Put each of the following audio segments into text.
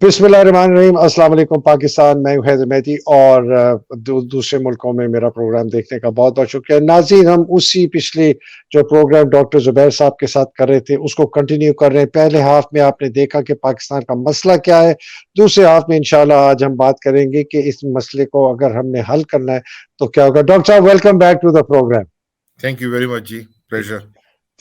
بسم اللہ الرحمن الرحیم. السلام علیکم پاکستان. میں ہوں حیدر مہدی اور دوسرے ملکوں میں میرا پروگرام دیکھنے کا بہت بہت شکریہ. ناظرین، ہم اسی پچھلے جو پروگرام ڈاکٹر زبیر صاحب کے ساتھ کر رہے تھے اس کو کنٹینیو کر رہے ہیں. پہلے ہاف میں آپ نے دیکھا کہ پاکستان کا مسئلہ کیا ہے. دوسرے ہاف میں انشاءاللہ آج ہم بات کریں گے کہ اس مسئلے کو اگر ہم نے حل کرنا ہے تو کیا ہوگا. ڈاکٹر صاحب welcome back to the program. Thank you very much جی، پلیزر.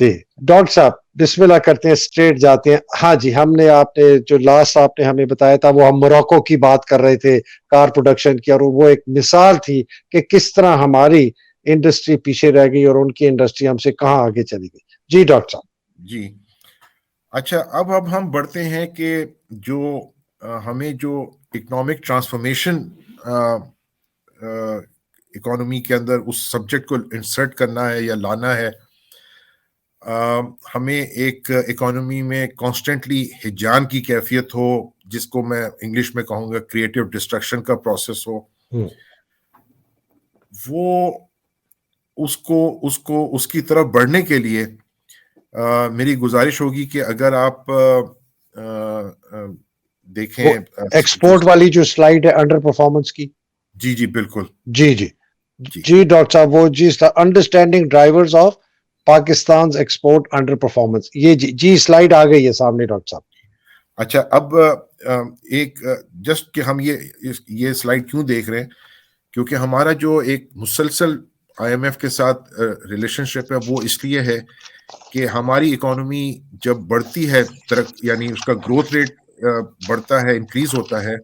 جی ڈاکٹر صاحب بسم اللہ کرتے ہیں، اسٹریٹ جاتے ہیں. ہاں جی، ہم نے آپ نے جو لاسٹ آپ نے ہمیں بتایا تھا وہ ہم موراکو کی بات کر رہے تھے، کار پروڈکشن کی، اور وہ ایک مثال تھی کہ کس طرح ہماری انڈسٹری پیچھے رہ گئی اور ان کی انڈسٹری ہم سے کہاں آگے چلی گئی. جی ڈاکٹر صاحب. جی اچھا، اب ہم بڑھتے ہیں کہ جو ہمیں جو اکنامک ٹرانسفارمیشن اکانومی کے اندر اس سبجیکٹ کو انسرٹ کرنا ہے یا لانا ہے. ہمیں ایک اکانومی میں کانسٹنٹلی ہجان کی کیفیت ہو، جس کو میں انگلش میں کہوں گا کریٹو ڈسٹرکشن کا پروسیس ہو. وہ اس کی طرف بڑھنے کے لیے میری گزارش ہوگی کہ اگر آپ دیکھیں ایکسپورٹ والی جو سلائیڈ ہے انڈر پرفارمنس کی. جی بالکل. جی ڈاکٹر صاحب، وہ جی understanding drivers of Pakistan export underperformance, یہ جی سلائیڈ آ گئی ہے سامنے ڈاکٹر صاحب. اچھا، اب ایک جسٹ کہ ہم یہ سلائیڈ کیوں دیکھ رہے ہیں، کیونکہ ہمارا جو ایک مسلسل آئی ایم ایف کے ساتھ ریلیشن شپ ہے وہ اس لیے ہے کہ ہماری اکانومی جب بڑھتی ہے، یعنی اس کا گروتھ ریٹ بڑھتا ہے، انکریز ہوتا ہے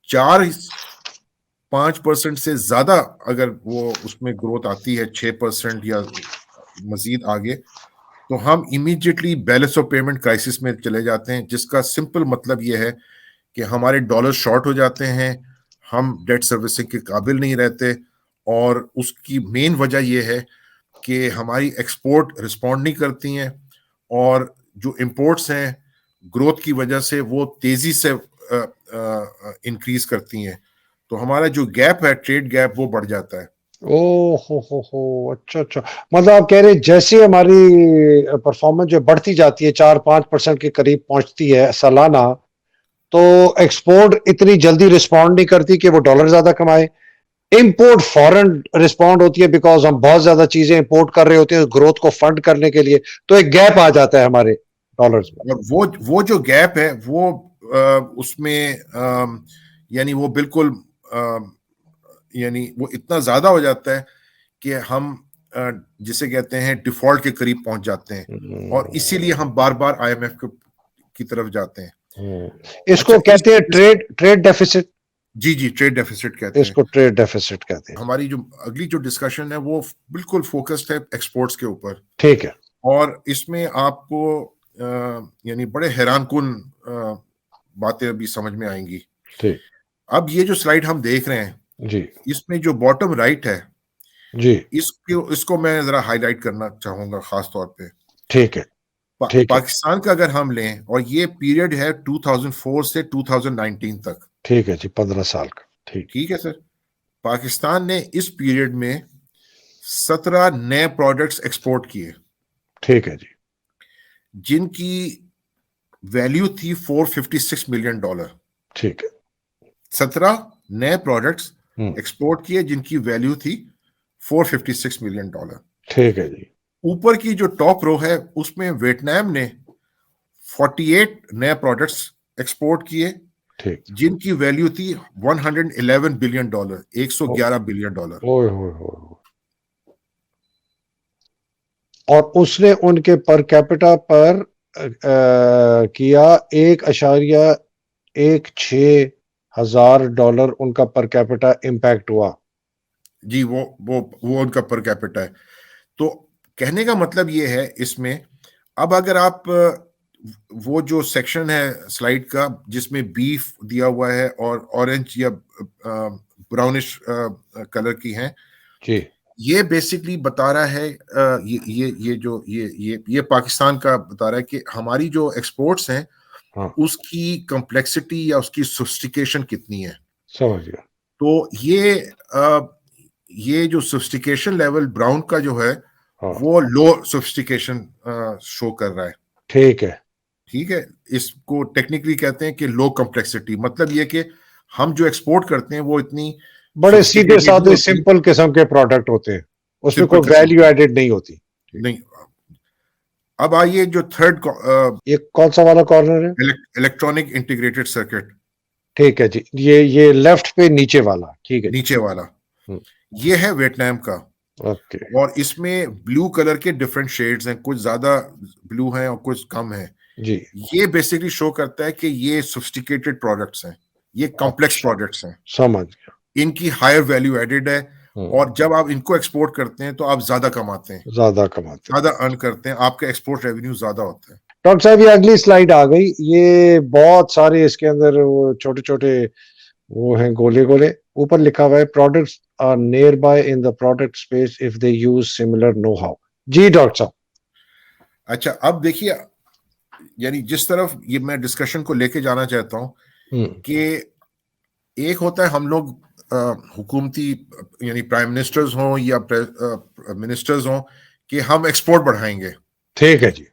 4-5% سے زیادہ، اگر وہ اس میں گروتھ آتی ہے 6% یا مزید آگے، تو ہم immediately balance of payment crisis میں چلے جاتے ہیں، جس کا سمپل مطلب یہ ہے کہ ہمارے ڈالر شارٹ ہو جاتے ہیں، ہم ڈیٹ سروسنگ کے قابل نہیں رہتے. اور اس کی مین وجہ یہ ہے کہ ہماری ایکسپورٹ رسپونڈ نہیں کرتی ہیں، اور جو امپورٹس ہیں گروتھ کی وجہ سے وہ تیزی سے انکریز کرتی ہیں. تو ہمارا جو گیپ ہے، ٹریڈ گیپ، وہ بڑھ جاتا ہے. ہو اچھا، مطلب آپ کہہ رہے ہیں جیسے ہماری پرفارمنس جو بڑھتی جاتی ہے 4-5% کے قریب پہنچتی ہے سالانہ، تو ایکسپورٹ اتنی جلدی رسپونڈ نہیں کرتی کہ وہ ڈالر زیادہ کمائے. امپورٹ فورن رسپونڈ ہوتی ہے بیکاز ہم بہت زیادہ چیزیں امپورٹ کر رہے ہوتے ہیں گروتھ کو فنڈ کرنے کے لیے، تو ایک گیپ آ جاتا ہے ہمارے ڈالرز میں. اور وہ جو گیپ ہے وہ اس میں یعنی وہ بالکل یعنی وہ اتنا زیادہ ہو جاتا ہے کہ ہم جسے کہتے ہیں ڈیفالٹ کے قریب پہنچ جاتے ہیں، اور اسی لیے ہم بار بار آئی ایم ایف کی طرف جاتے ہیں. اس کو کہتے ہیں ٹریڈ ڈیفیسٹ. جی ٹریڈ ڈیفیسٹ کہتے ہیں. اس کو ٹریڈ ڈیفیسٹ کہتے ہیں. ہماری جو اگلی جو ڈسکشن ہے وہ بالکل فوکسڈ ہے ایکسپورٹس کے اوپر. ٹھیک ہے. اور اس میں آپ کو یعنی بڑے حیران کن باتیں ابھی سمجھ میں آئیں گی. ٹھیک. اب یہ جو سلائیڈ ہم دیکھ رہے ہیں، جی، اس میں جو باٹم رائٹ ہے، جی اس کو میں ذرا ہائی لائٹ کرنا چاہوں گا خاص طور پہ. ٹھیک ہے. پاکستان کا اگر ہم لیں، اور یہ پیریڈ ہے 2004 سے 2019 تک. ٹھیک ہے جی، 15 سال کا. ٹھیک ہے سر. پاکستان نے اس پیریڈ میں 17 نئے پروڈکٹس ایکسپورٹ کیے. ٹھیک ہے جی. جن کی ویلیو تھی $456 ملین. ٹھیک ہے. 17 نئے پروڈکٹس ایکسپورٹ کیے جن کی ویلیو تھی $456 ملین. ٹھیک ہے جی. اوپر کی جو ٹاپ رو ہے اس میں ویتنام نے 48 نئے پروڈکٹس ایکسپورٹ کیے جن کی ویلیو تھی $111 بلین، $111 بلین. اور اس نے ان کے پر کیپٹا پر کیا $1.16 ان کا پر کیپٹا امپیکٹ ہوا. جی وہ ان کا پر کیپٹا ہے. تو کہنے کا مطلب یہ ہے اس میں، اب اگر آپ وہ جو سیکشن ہے سلائیڈ کا جس میں بیف دیا ہوا ہے اور اورنج یا براؤنش کلر کی ہیں، جی یہ بیسکلی بتا رہا ہے یہ پاکستان کا بتا رہا ہے کہ ہماری جو ایکسپورٹس ہیں اس کی کمپلیکسٹی یا اس کی سوفسٹیکیشن کتنی ہے. سمجھ گیا. تو یہ جو سوفسٹیکیشن لیول براؤن کا جو ہے وہ لو سوفسٹیکیشن شو کر رہا ہے. ٹھیک ہے. ٹھیک ہے, اس کو ٹیکنیکلی کہتے ہیں کہ لو کمپلیکسٹی, مطلب یہ کہ ہم جو ایکسپورٹ کرتے ہیں وہ اتنی بڑے سیدھے سوفسٹیکیٹڈ نہیں سادے ہوتی, سمپل قسم کے پروڈکٹ ہوتے ہیں, اس میں سمپل کوئی قسم ویلیو کے ایڈڈ نہیں ہوتی. نہیں. اب آئیے جو تھرڈ, یہ کون سا والا کارنر ہے؟ الیکٹرانک انٹیگریٹڈ سرکٹ, ٹھیک ہے جی, یہ لیفٹ پہ نیچے والا, ٹھیک ہے جی. نیچے والا, یہ ہے ویتنام کا, اوکے اور اس میں بلو کلر کے ڈفرینٹ شیڈز ہیں, کچھ زیادہ بلو ہیں اور کچھ کم ہیں. جی, یہ بیسکلی شو کرتا ہے کہ یہ سوفسٹیکیٹڈ پروڈکٹس ہیں, یہ کمپلیکس اچھا پروڈکٹس ہیں, سمجھ گیا. ان کی ہائر ویلیو ایڈڈ ہے, اور جب آپ ان کو ایکسپورٹ کرتے ہیں تو آپ زیادہ کماتے ہیں, زیادہ کماتے ہیں. زیادہ ارن کرتے ہیں, آپ کا ایکسپورٹ ریونیو زیادہ ہوتا ہے. ڈاکٹر صاحب یہ اگلی سلائیڈ آ گئی, یہ بہت سارے اس کے اندر وہ چھوٹے چھوٹے وہ ہیں گولے گولے, اوپر لکھا ہوا ہے products are nearby in the product space if they use similar know how. جی ڈاکٹر صاحب. اچھا, اب دیکھیے, یعنی جس طرف یہ میں ڈسکشن کو لے کے جانا چاہتا ہوں کہ ایک ہوتا ہے ہم لوگ حکومتی یعنی پرائم منسٹرز ہوں یا منسٹرز ہوں کہ ہم ایکسپورٹ بڑھائیں گے, ٹھیک ہے جی,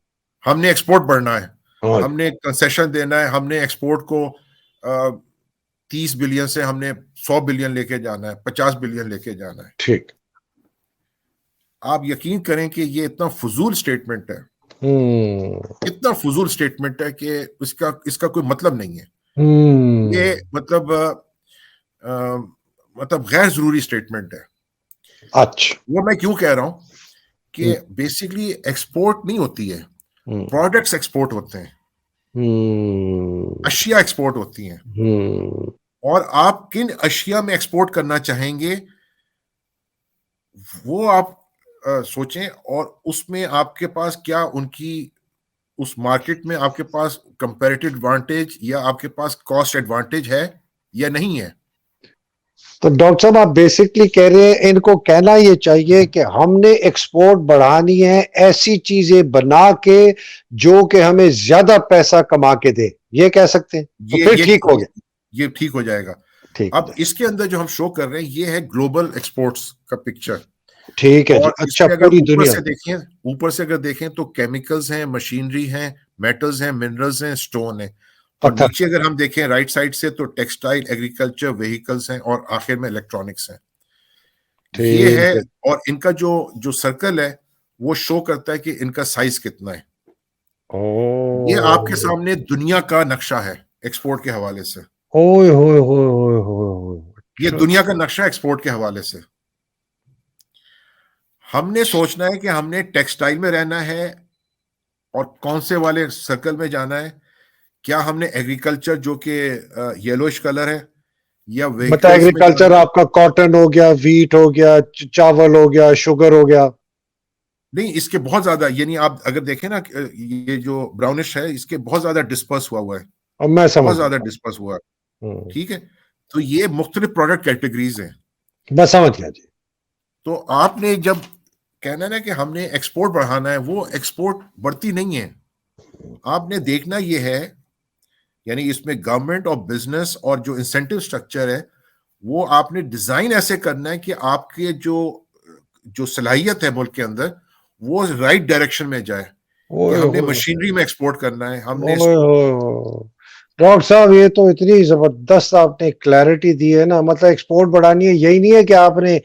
ہم نے ایکسپورٹ بڑھنا ہے, ہاں ہم نے کنسیشن دینا ہے, ہم نے ایکسپورٹ کو 30 بلین سے ہم نے 100 بلین لے کے جانا ہے, 50 بلین لے کے جانا ہے. ٹھیک. آپ یقین کریں کہ یہ اتنا فضول سٹیٹمنٹ ہے, ہوں اتنا فضول سٹیٹمنٹ ہے کہ اس کا کوئی مطلب نہیں ہے. ہوں یہ مطلب غیر ضروری سٹیٹمنٹ ہے. اچھا. وہ میں کیوں کہہ رہا ہوں کہ بیسکلی ایکسپورٹ نہیں ہوتی ہے, پروڈکٹس ایکسپورٹ ہوتے ہیں, اشیاء ایکسپورٹ ہوتی ہیں, اور آپ کن اشیاء میں ایکسپورٹ کرنا چاہیں گے وہ آپ سوچیں, اور اس میں آپ کے پاس کیا ان کی اس مارکیٹ میں آپ کے پاس کمپیریٹو ایڈوانٹیج یا آپ کے پاس کاسٹ ایڈوانٹیج ہے یا نہیں ہے. تو ڈاکٹر صاحب آپ بیسکلی کہہ رہے ہیں ان کو کہنا یہ چاہیے کہ ہم نے ایکسپورٹ بڑھانی ہے, ایسی چیزیں بنا کے جو کہ ہمیں زیادہ پیسہ کما کے دے, یہ کہہ سکتے ہیں تو پھر ٹھیک ہو گیا. یہ ٹھیک ہو جائے گا. ٹھیک اب اس کے اندر جو ہم شو کر رہے ہیں یہ ہے گلوبل ایکسپورٹس کا پکچر, ٹھیک ہے جی. اور اس اچھا میں اگر پوری اوپر دنیا سے دیکھیں تو کیمیکلز ہیں, مشینری ہیں, میٹلز ہیں, منرلز ہیں, سٹون ہیں, اور پتھر. نیچے اگر ہم دیکھیں رائٹ سائڈ سے تو ٹیکسٹائل, ایگریکلچر, وہیکلز ہیں, اور آخر میں الیکٹرانکس ہیں. یہ ہے, ٹھیک ہے. اور ان کا جو سرکل ہے وہ شو کرتا ہے کہ ان کا سائز کتنا ہے. یہ آپ کے سامنے دنیا کا نقشہ ہے ایکسپورٹ کے حوالے سے. اوئے ہوئے ہوئے ہوئے ہوئے ہوئے. یہ دنیا کا نقشہ ایکسپورٹ کے حوالے سے. ہم نے سوچنا ہے کہ ہم نے ٹیکسٹائل میں رہنا ہے اور کون سے والے سرکل میں جانا ہے. کیا ہم نے ایگریکلچر جو کہ یلوش کلر ہے, یا مطلب وہیکلز میں ایگریکلچر جانا ہے. آپ کا کاٹن ہو گیا, ویٹ ہو گیا, چاول ہو گیا, شوگر ہو گیا. نہیں, اس کے بہت زیادہ, یعنی آپ اگر دیکھیں نا یہ جو براؤنش ہے اس کے بہت زیادہ ڈسپرس ہوا ہے, اب میں بہت سمجھ زیادہ گیا. ڈسپرس ہوا ہے. ٹھیک ہے, تو یہ مختلف پروڈکٹ کیٹیگریز ہیں. میں سمجھ گیا جی. تو آپ نے جب کہنا نا کہ ہم نے ایکسپورٹ بڑھانا ہے, وہ ایکسپورٹ بڑھتی نہیں ہے. آپ نے دیکھنا یہ ہے, یعنی اس میں گورنمنٹ اور بزنس اور جو انسینٹیو سٹرکچر ہے وہ آپ نے ڈیزائن ایسے کرنا ہے کہ آپ کے جو صلاحیت ہے ملک کے اندر وہ رائٹ ڈائریکشن میں جائے, کہ ہم نے مشینری میں ایکسپورٹ کرنا ہے, ہم نے. ڈاکٹر صاحب یہ تو اتنی زبردست آپ نے کلیئرٹی دی ہے نا, مطلب ایکسپورٹ بڑھانی ہے, یہی نہیں ہے کہ آپ نے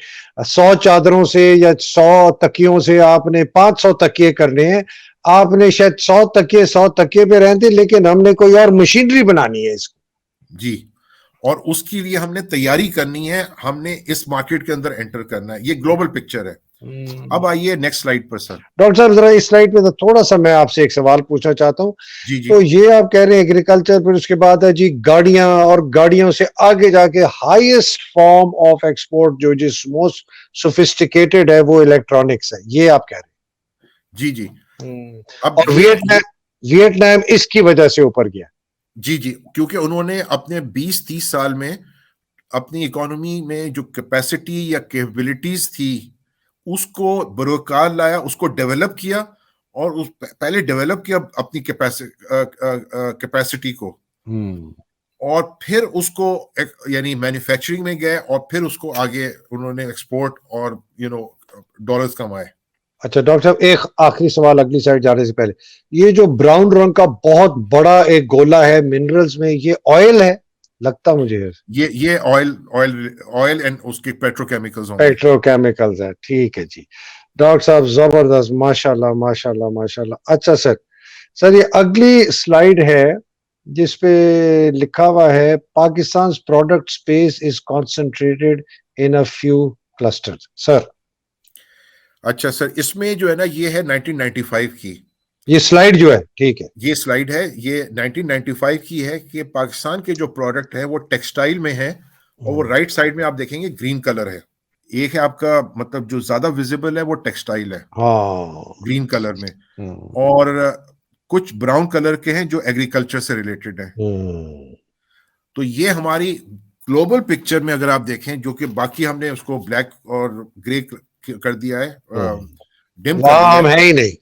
100 چادروں سے یا 100 تکیوں سے آپ نے 500 تکیے کرنے ہیں. آپ نے شاید 100 تکیے پہ رہتے, لیکن ہم نے کوئی اور مشینری بنانی ہے اس کو. جی, اور اس کے لیے ہم نے تیاری کرنی ہے, ہم نے اس مارکیٹ کے اندر انٹر کرنا ہے. یہ گلوبل پکچر ہے. اب آئیے نیکسٹ سلائیڈ پر سر. ڈاکٹر صاحب ذرا اس سلائیڈ پہ تھوڑا سا میں آپ سے ایک سوال پوچھنا چاہتا ہوں. جی جی تو یہ آپ کہہ رہے ہیں ایگریکلچر, پھر اس کے بعد ہے جی گاڑیاں, اور گاڑیوں سے آگے جا کے ہائیسٹ فارم آف ایکسپورٹ جو جس موسٹ سوفسٹیکیٹڈ ہے وہ الیکٹرانکس ہے, یہ آپ کہہ رہے جی جی. ہیں. اب اور ویتنام اس کی وجہ سے اوپر گیا. جی جی, کیونکہ انہوں نے اپنے 20-30 سال میں اپنی اکانومی میں جو کیپیسٹی یا کیپبلٹیز تھی اس کو بروکار لایا, اس کو ڈیولپ کیا, اور پہلے ڈیولپ کیا اپنی کیپیسٹی کو, اور پھر اس کو یعنی مینوفیکچرنگ میں گئے, اور پھر اس کو آگے انہوں نے ایکسپورٹ اور ڈالرز کمائے. اچھا ڈاکٹر صاحب ایک آخری سوال اگلی سائڈ جانے سے پہلے, یہ جو براؤن رنگ کا بہت بڑا ایک گولا ہے منرلز میں, یہ آئل ہے لگتا مجھے, یہ آئل اینڈ اس کے پیٹروکیمیکلز ہوں گے. پیٹرو کیمیکلز ہے, ٹھیک ہے جی. ڈاکٹر صاحب زبردست, ماشاء اللہ ماشاء اللہ ماشاء اللہ. اچھا سر یہ اگلی سلائیڈ ہے جس پہ لکھا ہوا ہے Pakistan product space is concentrated in a few cluster. Sir اچھا سر, اس میں جو ہے نا یہ ہے 1995 کی, یہ سلائیڈ جو ہے, ٹھیک ہے, یہ سلائیڈ ہے, یہ 1995 کی ہے کہ پاکستان کے جو پروڈکٹ ہیں وہ ٹیکسٹائل میں ہیں, اور وہ رائٹ سائڈ میں آپ دیکھیں گے گرین کلر ہے. ایک ہے آپ کا مطلب جو زیادہ ویزیبل ہے وہ ٹیکسٹائل ہے ہاں گرین کلر میں, اور کچھ براؤن کلر کے ہیں جو ایگریکلچر سے ریلیٹڈ ہیں. تو یہ ہماری گلوبل پکچر میں اگر آپ دیکھیں, جو کہ باقی ہم نے اس کو بلیک اور گرے کر دیا ہے, ڈم کر دیا ہے ہی نہیں.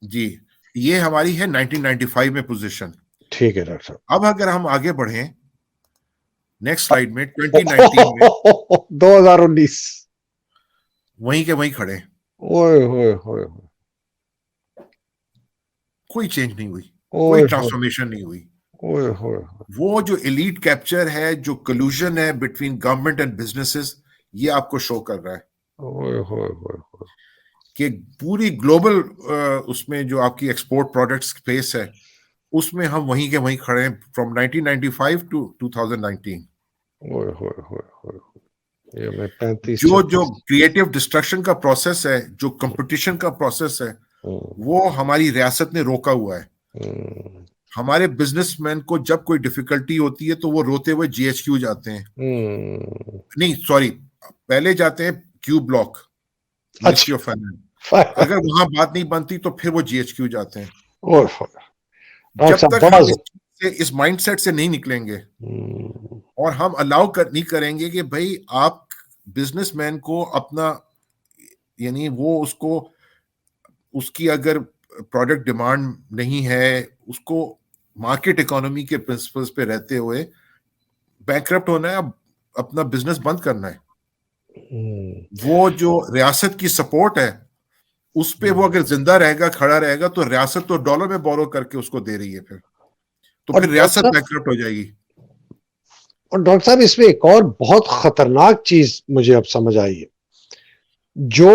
جی, یہ ہماری ہے 1995 میں پوزیشن. ٹھیک ہے ڈاکٹر صاحب, اب اگر ہم آگے بڑھیں نیکسٹ سلائیڈ میں 2019 میں 2019 وہیں کے وہیں کھڑے, اوئے ہوئے ہوئے, کوئی چینج نہیں ہوئی, کوئی ٹرانسفارمیشن نہیں ہوئی. وہ جو ایلیٹ کیپچر ہے, جو کلوژن ہے بٹوین گورنمنٹ اینڈ بزنسز, یہ آپ کو شو کر رہا ہے کہ پوری گلوبل اس میں جو آپ کی ایکسپورٹ پروڈکٹ اسپیس ہے اس میں ہم وہیں کے وہیں کھڑے ہیں فرام 1995 ٹو 2019. جو کریٹو ڈسٹرکشن کا پروسیس ہے, جو کمپٹیشن کا پروسیس ہے, وہ ہماری ریاست نے روکا ہوا ہے. ہمارے بزنس مین کو جب کوئی ڈیفیکلٹی ہوتی ہے تو وہ روتے ہوئے جی ایچ کیو جاتے ہیں, نہیں سوری, پہلے جاتے ہیں کیو بلاک, منسٹری آف فائنانس. اگر وہاں بات نہیں بنتی تو پھر وہ جی ایچ کیو جاتے ہیں. جب تک ہم اس مائنڈ سیٹ سے نہیں نکلیں گے اور ہم الاؤ نہیں کریں گے کہ بھائی آپ بزنس مین کو اپنا, یعنی وہ اس کی اگر پروڈکٹ ڈیمانڈ نہیں ہے, اس کو مارکیٹ اکانومی کے پرنسپلز پہ رہتے ہوئے بینکرپٹ ہونا ہے, اپنا بزنس بند کرنا ہے. وہ جو ریاست کی سپورٹ ہے اس پہ وہ اگر زندہ رہے گا, کھڑا رہے گا, تو ریاست تو ڈالر میں بورو کر کے اس کو دے رہی ہے, پھر ریاست بینکرپٹ ہو جائے گی. اور ڈاکٹر صاحب اس میں ایک اور بہت خطرناک چیز مجھے اب سمجھ آئی ہے, جو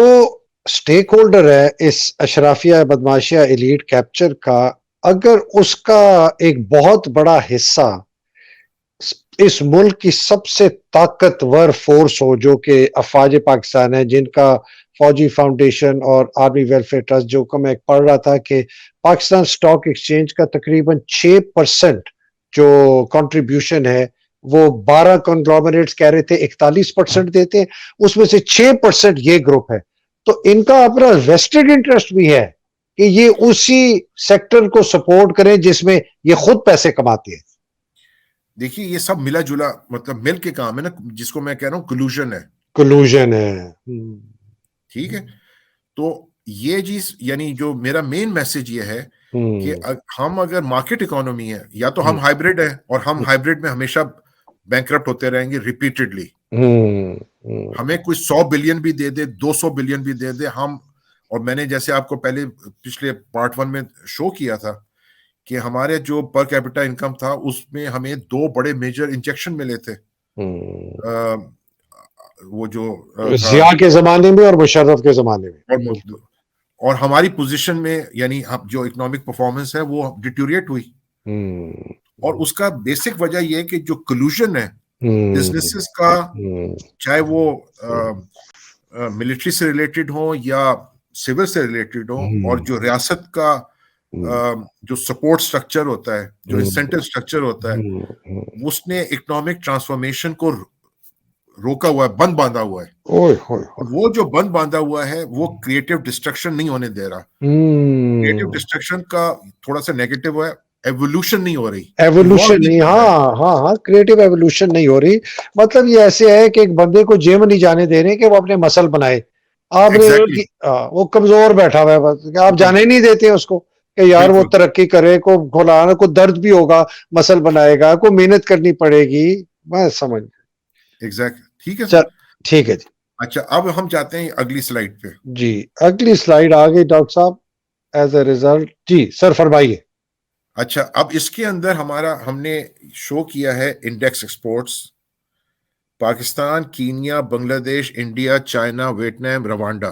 سٹیک ہولڈر ہے اس اشرافیہ بدماشیہ ایلیٹ کیپچر کا, اگر اس کا ایک بہت بڑا حصہ اس ملک کی سب سے طاقتور فورس ہو جو کہ افواج پاکستان ہے, جن کا فوجی فاؤنڈیشن اور آرمی ویلفیئر ٹرسٹ, جو کہ میں پڑھ رہا تھا کہ پاکستان سٹاک ایکسچینج کا تقریباً 6% جو کنٹریبیوشن ہے, وہ 12 کنگلومریٹس کہہ رہے تھے 41% دیتے ہیں, اس میں سے 6% یہ گروپ ہے. تو ان کا اپنا ویسٹڈ انٹرسٹ بھی ہے کہ یہ اسی سیکٹر کو سپورٹ کریں جس میں یہ خود پیسے کماتے ہیں. دیکھیے یہ سب ملا جلا مطلب مل کے کام ہے نا, جس کو میں کہہ رہا ہوں کلوژن ہے. ٹھیک ہے, تو یہ چیز یعنی جو میرا مین میسج یہ ہے کہ ہم اگر مارکیٹ اکانومی ہے, یا تو ہم ہائیبریڈ ہیں, اور ہم ہائیبریڈ میں ہمیشہ بینکرپٹ ہوتے رہیں گے ریپیٹڈلی. ہمیں کوئی 100 بلین بھی دے دے, 200 بلین بھی دے دے, ہم, اور میں نے جیسے آپ کو پہلے پچھلے پارٹ 1 میں شو کیا تھا کہ ہمارے جو پر کیپٹا انکم تھا اس میں ہمیں 2 بڑے میجر انجیکشن ملے تھے, وہ جو ضیاء کے زمانے میں اور مشرف کے زمانے میں, اور ہماری پوزیشن میں یعنی جو اکنامک پرفارمنس ہے وہ ڈیٹیوریٹ ہوئی. اور اس کا بیسک وجہ یہ کہ جو کلوژن ہے بزنسز کا, چاہے وہ ملٹری سے ریلیٹڈ ہو یا سول سے ریلیٹڈ ہو, اور جو ریاست کا جو سپورٹ سٹرکچر ہوتا ہے, جو انسینٹیو سٹرکچر ہوتا ہے, اس نے اکنامک ٹرانسفارمیشن کو روکا ہوا ہے, بند باندھا ہوا ہے. وہ جو بند باندھا ہوا ہے وہ کریٹو ڈسٹرکشن نہیں ہونے دے رہا. کریٹو ڈسٹرکشن کا تھوڑا سا نیگیٹو ہے, ایوولوشن نہیں ہو رہی, ایوولوشن نہیں, ہاں کریٹو ایوولوشن نہیں ہو رہی. مطلب یہ ایسے ہے کہ ایک بندے کو جیم نہیں جانے دے رہے کہ وہ اپنے مسل بنائے, آپ نے وہ کمزور بیٹھا ہوا ہے بس, آپ جانے نہیں دیتے اس کو کہ یار وہ ترقی کرے, کو کھلانا, کو درد بھی ہوگا, مسل بنائے گا, کو محنت کرنی پڑے گی. میں سمجھ ایگزیکٹ, ٹھیک ہے سر, ٹھیک ہے جی. اچھا اب ہم جاتے ہیں اگلی سلائیڈ پہ. جی اگلی سلائیڈ آ گئی ڈاکٹر صاحب. ایز اے ریزلٹ جی سر فرمائیے. اچھا اب اس کے اندر ہم نے شو کیا ہے انڈیکس ایکسپورٹس. پاکستان، کینیا، بنگلہ دیش، انڈیا، چائنا، ویتنام، روانڈا.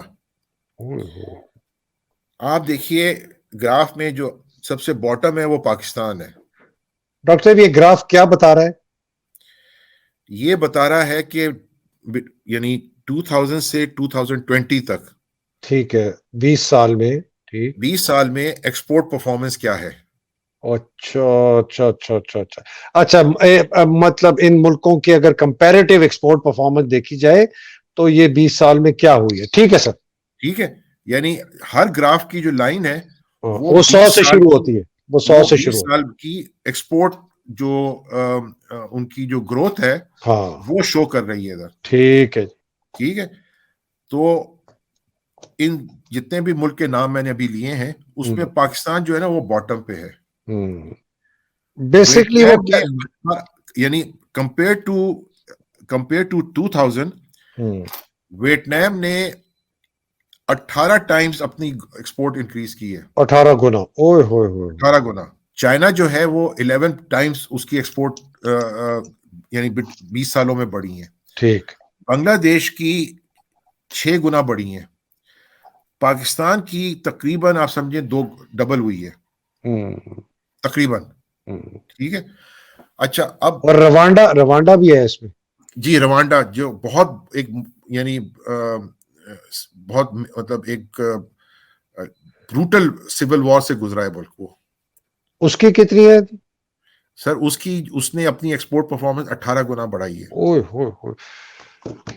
آپ دیکھیے گراف میں جو سب سے باٹم ہے وہ پاکستان ہے. ڈاکٹر صاحب یہ گراف کیا بتا رہا ہے؟ یہ بتا رہا ہے کہ یعنی 2000 سے 2020 تک، ٹھیک ہے، 20 سال میں. ٹھیک، 20 سال میں ایکسپورٹ پرفارمنس کیا ہے. اچھا اچھا اچھا اچھا اچھا اچھا، مطلب ان ملکوں کی اگر کمپیریٹیو ایکسپورٹ پرفارمنس دیکھی جائے تو یہ 20 سال میں کیا ہوئی ہے. ٹھیک ہے سر. ٹھیک ہے، یعنی ہر گراف کی جو لائن ہے وہ وہ 100 20 سے سال شروع کی، ہوتی ہے، وہ 100 وہ سے 20 شروع ہوتی سال کی ایکسپورٹ جو ان کی جو گروتھ ہے ہے. ہاں وہ شو کر رہی ہے ادھر. ٹھیک ہے. ٹھیک ہے، تو ان جتنے بھی ملک کے نام میں نے ابھی لیے ہیں اس میں پاکستان جو ہے نا وہ باٹم پہ ہے. بیسکلی وہ ویتنام نے یعنی کمپیئر ٹو 2000 ویتنام نے 18 ٹائمز اپنی ایکسپورٹ انکریز کی ہے. 18 گنا. اوئے ہوئے ہوئے. 18 گنا. چائنا جو ہے وہ 11 ٹائمز اس کی ایکسپورٹ یعنی 20 سالوں میں بڑھی ہیں. ٹھیک. بنگلہ دیش کی 6 گنا بڑھی ہیں. پاکستان کی تقریباً آپ سمجھیں 2 ڈبل ہوئی ہے تقریباً. ٹھیک ہے. اچھا اب اور روانڈا بھی ہے اس میں. جی روانڈا جو بہت ایک یعنی بہت مطلب ایک بروٹل سول وار سے گزرا ہے ملک وہ. اس کی کتنی ہے سر؟ اس نے اپنی ایکسپورٹ پرفارمنس 18 گنا بڑھائی ہے. اوئے ہوئے ہوئے.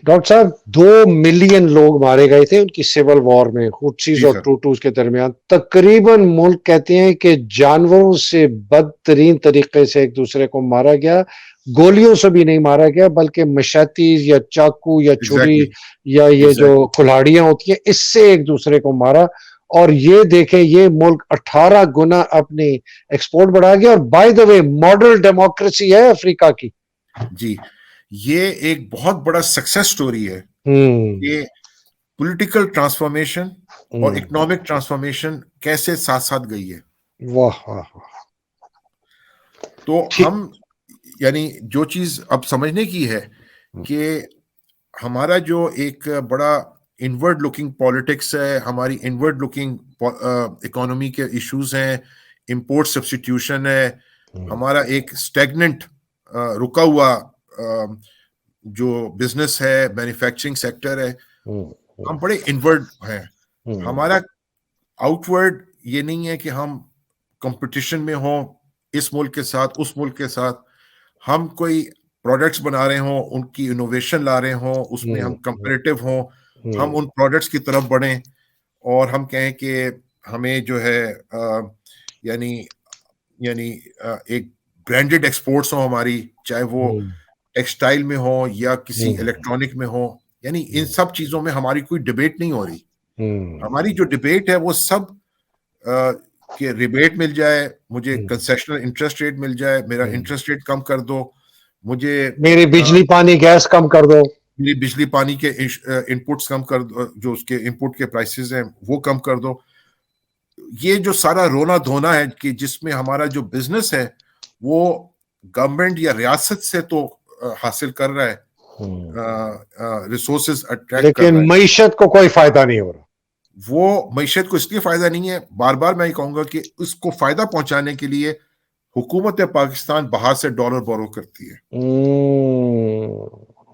ڈاکٹر صاحب 2 ملین لوگ مارے گئے تھے ان کی سول وار میں، ہوٹسیز جی اور سر. ٹوٹوز کے درمیان. تقریباً ملک کہتے ہیں کہ جانوروں سے بدترین طریقے سے ایک دوسرے کو مارا گیا. گولیوں سے بھی نہیں مارا گیا بلکہ مشاطیز یا چاقو یا چھری ایگزیکٹلی یا یہ جو ایگزیکٹلی کلہاڑیاں ہوتی ہیں اس سے ایک دوسرے کو مارا. اور یہ دیکھیں یہ ملک 18 گنا اپنی ایکسپورٹ بڑھا گیا. اور by the way model democracy ہے افریقہ کی. جی یہ ایک بہت بڑا سکسیس سٹوری ہے کہ پولیٹیکل ٹرانسفارمیشن اور اکنامک ٹرانسفارمیشن کیسے ساتھ ساتھ گئی ہے. واہ واہ واہ. تو ہم یعنی جو چیز اب سمجھنے کی ہے کہ ہمارا جو ایک بڑا انورڈ لوکنگ پالیٹکس ہے، ہماری انورڈ لوکنگ اکانومی کے ایشوز ہیں، امپورٹ سبسٹیٹیوشن ہے، ہمارا ایک اسٹیگننٹ رکا ہوا جو بزنس ہے، مینوفیکچرنگ سیکٹر ہے، ہم بڑے انورڈ ہیں. ہمارا آؤٹ ورڈ یہ نہیں ہے کہ ہم کمپٹیشن میں ہوں اس ملک کے ساتھ اس ملک کے ساتھ. ہم کوئی پروڈکٹس بنا رہے ہوں، ان کی انوویشن لا رہے ہوں، اس میں ہم کمپیریٹیو ہوں، ہم ان پروڈکٹس کی طرف بڑھیں اور ہم کہیں کہ ہمیں جو ہے یعنی ایک برانڈڈ ایکسپورٹس ہوں ہماری، چاہے وہ ٹیکسٹائل میں ہو یا کسی الیکٹرانک میں ہو. یعنی ان سب چیزوں میں ہماری کوئی ڈیبیٹ نہیں ہو رہی. ہماری جو ڈیبیٹ ہے وہ سب کہ ریبیٹ مل جائے، مجھے کنسیشنل انٹرسٹ ریٹ مل جائے، میرا انٹرسٹ ریٹ کم کر دو، مجھے میری بجلی پانی گیس کم کر دو، میری بجلی پانی کے انپٹس کم کر دو، جو اس کے انپٹ کے پرائسز ہیں وہ کم کر دو. یہ جو سارا رونا دھونا ہے کہ جس میں ہمارا جو بزنس ہے وہ گورنمنٹ یا ریاست سے تو حاصل کر رہا ہے ریسورسز اٹریکٹ کر رہا لیکن ہے، معیشت کو کوئی فائدہ نہیں ہو رہا. وہ معیشت کو اس لیے فائدہ نہیں ہے. بار بار میں یہ کہوں گا کہ اس کو فائدہ پہنچانے کے لیے حکومت پاکستان باہر سے ڈالر بورو کرتی ہے.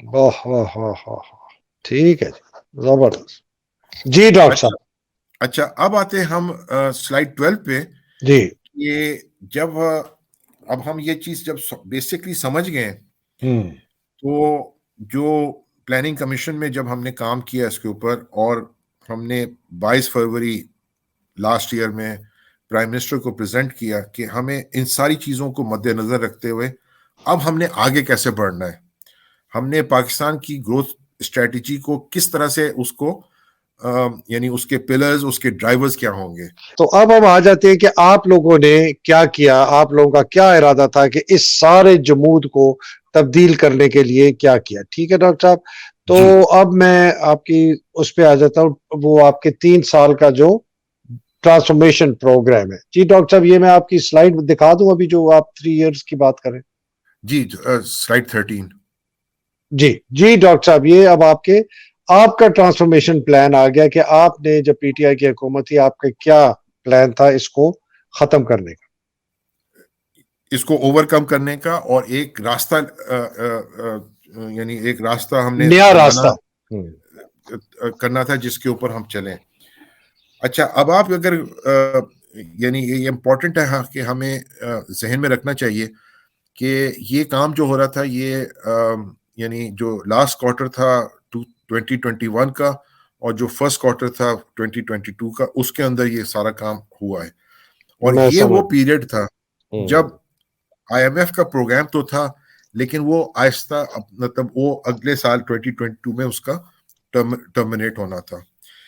واہ واہ واہ واہ. ٹھیک ہے جی، زبردست. جی ڈاکٹر صاحب. اچھا اب آتے ہیں ہم سلائیڈ 12 پہ. جی یہ جب اب ہم یہ چیز جب بیسکلی سمجھ گئے تو جو پلاننگ کمیشن میں جب ہم نے کام کیا اس کے اوپر، اور ہم نے 22 فروری لاسٹ ایئر میں پرائم منسٹر کو پریزنٹ کیا کہ ہمیں ان ساری چیزوں کو مد نظر رکھتے ہوئے اب ہم نے آگے کیسے بڑھنا ہے، ہم نے پاکستان کی گروتھ اسٹریٹجی کو کس طرح سے اس کو یعنی اس کے پلرز، اس کے ڈرائیورز کیا ہوں گے. تو اب ہم آ جاتے ہیں کہ آپ لوگوں نے کیا کیا، آپ لوگوں کا کیا ارادہ تھا کہ اس سارے جمود کو تبدیل کرنے کے لیے کیا کیا. ٹھیک ہے ڈاکٹر صاحب. تو اب میں آپ کی اس پہ آ جاتا ہوں, وہ آپ کے 3 سال کا جو ٹرانسفارمیشن پروگرام ہے. جی ڈاکٹر صاحب, یہ میں آپ کی سلائیڈ دکھا دوں ابھی جو آپ 3 ایئرس کی بات کریں. جی سلائیڈ 13. جی ڈاکٹر صاحب, یہ اب آپ کا ٹرانسفارمیشن پلان آ گیا کہ آپ نے جب پی ٹی آئی کی حکومت تھی, آپ کا کیا پلان تھا اس کو ختم کرنے کا, اس کو اوور کم کرنے کا, اور ایک راستہ یعنی ایک راستہ ہم نے نیا بنانا راستہ کرنا تھا جس کے اوپر ہم چلیں. اچھا, اب آپ اگر یعنی یہ امپورٹنٹ ہے کہ ہمیں ذہن میں رکھنا چاہیے کہ یہ کام جو ہو رہا تھا, یہ یعنی جو لاسٹ کوارٹر تھا 2021 کا اور جو فرسٹ کوارٹر تھا 2022 کا, اس کے اندر یہ سارا کام ہوا ہے. اور میں یہ سمجھ وہ پیریڈ تھا جب آئی ایم ایف کا پروگرام تو تھا, لیکن وہ آہستہ مطلب وہ اگلے سال 2022 میں اس کا ٹرمینیٹ ہونا تھا.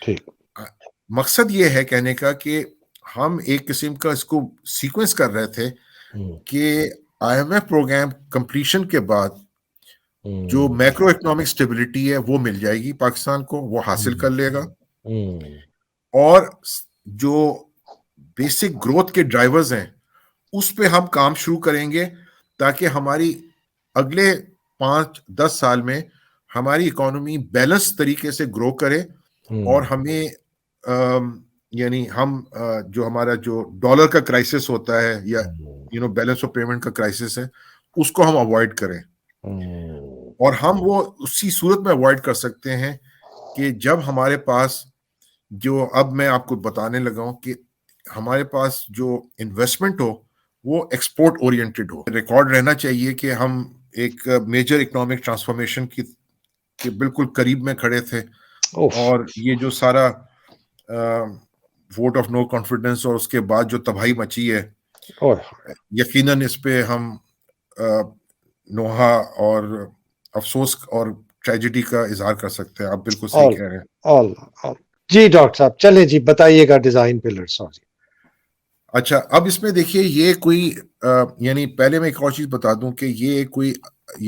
ٹھیک, مقصد یہ ہے کہنے کا کہ ہم ایک قسم کا اس کو سیکوینس کر رہے تھے کہ I M F program completion کے بعد جو میکرو اکنامک سٹیبلٹی ہے وہ مل جائے گی پاکستان کو, وہ حاصل کر لے گا, اور جو بیسک گروتھ کے ڈرائیورز ہیں اس پہ ہم کام شروع کریں گے تاکہ ہماری اگلے 5-10 سال میں ہماری اکانومی بیلنس طریقے سے گرو کرے, اور ہمیں یعنی ہم جو ہمارا جو ڈالر کا کرائسس ہوتا ہے یا بیلنس آف پیمنٹ کا کرائسس ہے, اس کو ہم اوائڈ کریں. اور ہم وہ اسی صورت میں اوائڈ کر سکتے ہیں کہ جب ہمارے پاس جو, اب میں آپ کو بتانے لگا ہوں کہ ہمارے پاس جو انویسٹمنٹ ہو وہ ایکسپورٹ اورینٹڈ ہو. ریکارڈ رہنا چاہیے کہ ہم ایک میجر اکنامک ٹرانسفارمیشن کے بالکل قریب میں کھڑے تھے, اور یہ جو سارا ووٹ آف نو کانفیڈنس اور اس کے بعد جو تباہی مچی ہے, یقیناً اس پہ ہم نوحہ اور افسوس اور ٹریجڈی کا اظہار کر سکتے ہیں. آپ بالکل صحیح کہہ رہے ہیں. جی ڈاکٹر صاحب چلیں جی, بتائیے گا ڈیزائن پلرز. اچھا, اب اس میں دیکھیے یہ کوئی یعنی پہلے میں ایک اور چیز بتا دوں کہ یہ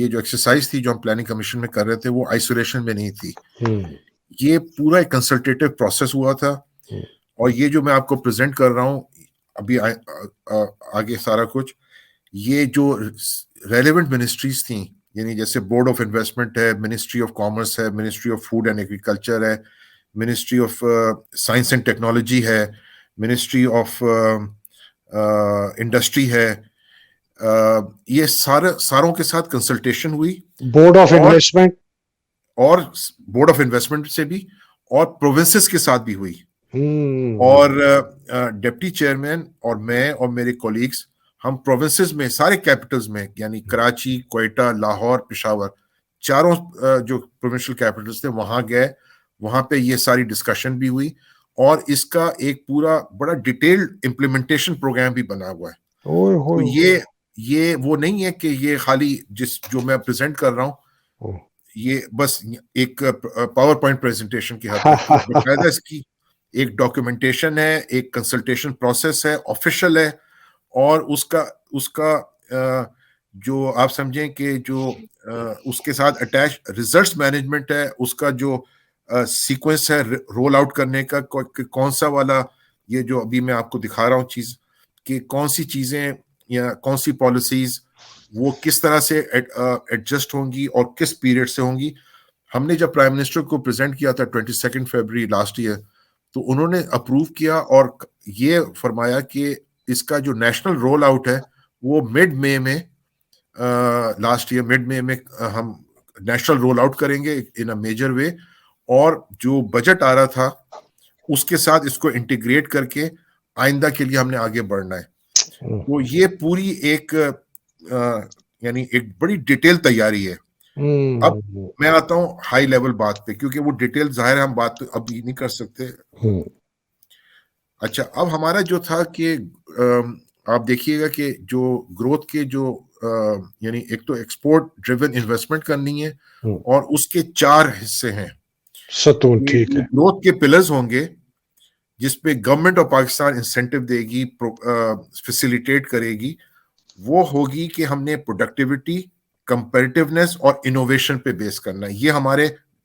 جو ایکسرسائز تھی جو ہم پلاننگ کمیشن میں کر رہے تھے وہ آئسولیشن میں نہیں تھی. یہ پورا ایک کنسلٹیٹو پروسیس ہوا تھا, اور یہ جو میں آپ کو پریزنٹ کر رہا ہوں ابھی آگے سارا کچھ, یہ جو ریلیونٹ منسٹریز تھیں, یعنی جیسے بورڈ آف انویسٹمنٹ ہے, منسٹری آف کامرس ہے, ministry of food and agriculture ہے, ministry of science and technology ہے, منسٹری آف انڈسٹری ہے, یہ ساروں کے ساتھ کنسلٹیشن ہوئی. بورڈ آف انویسٹمنٹ اور بورڈ آف انویسٹمنٹ سے بھی, اور پروونسز کے ساتھ بھی ہوئی. اور ڈپٹی چیئرمین اور میں اور میرے کولیگز, ہم پروونسز میں سارے کیپٹلز میں, یعنی کراچی, کوئٹہ, لاہور, پشاور, چاروں جو پروونشل کیپٹلز تھے وہاں گئے. وہاں پہ یہ ساری ڈسکشن بھی ہوئی, اور اس کا ایک پورا بڑا ڈیٹیلڈ امپلیمنٹیشن پروگرام بھی بنا ہوا ہے. تو یہ وہ نہیں ہے کہ یہ خالی جو میں پریزنٹ کر رہا ہوں یہ بس ایک پاور پوائنٹ پریزنٹیشن کی حد تک, باقاعدہ اس کی ایک ڈاکیومنٹیشن ہے, ایک کنسلٹیشن پروسیس ہے, آفیشیل ہے, اور اس کا جو آپ سمجھیں کہ جو اس کے ساتھ اٹیچ ریزلٹس مینجمنٹ ہے, اس کا جو سیکوینس ہے رول آؤٹ کرنے کا, کون سا والا یہ جو ابھی میں آپ کو دکھا رہا ہوں چیز, کہ کون سی چیزیں یا کون سی پالیسیز وہ کس طرح سے ایڈجسٹ ہوں گی اور کس پیریڈ سے ہوں گی. ہم نے جب پرائم منسٹر کو پریزنٹ کیا تھا 22 فیبروری لاسٹ ایئر, تو انہوں نے اپروو کیا اور یہ فرمایا کہ اس کا جو نیشنل رول آؤٹ ہے وہ مڈ مئی میں, لاسٹ ایئر مڈ مئی میں ہم نیشنل رول آؤٹ کریں گے ان اے میجر وے, اور جو بجٹ آ رہا تھا اس کے ساتھ اس کو انٹیگریٹ کر کے آئندہ کے لیے ہم نے آگے بڑھنا ہے. تو یہ پوری ایک یعنی ایک بڑی ڈیٹیل تیاری ہے. اب میں آتا ہوں ہائی لیول بات پہ, کیونکہ وہ ڈیٹیل ظاہر ہم بات ابھی نہیں کر سکتے. اچھا, اب ہمارا جو تھا کہ آپ دیکھیے گا کہ جو گروتھ کے جو یعنی ایک تو ایکسپورٹ ڈریون انویسٹمنٹ کرنی ہے, اور اس کے 4 حصے ہیں. ستون, ٹھیک ہے. گروتھ کے پلرز ہوں گے جس پہ گورنمنٹ آف پاکستان انسینٹیو دے گی, فیسیلیٹیٹ کرے گی. وہ ہوگی کہ ہم نے پروڈکٹیوٹی, کمپیریٹیونیس اور انوویشن پہ بیس کرنا ہے. یہ ہمارے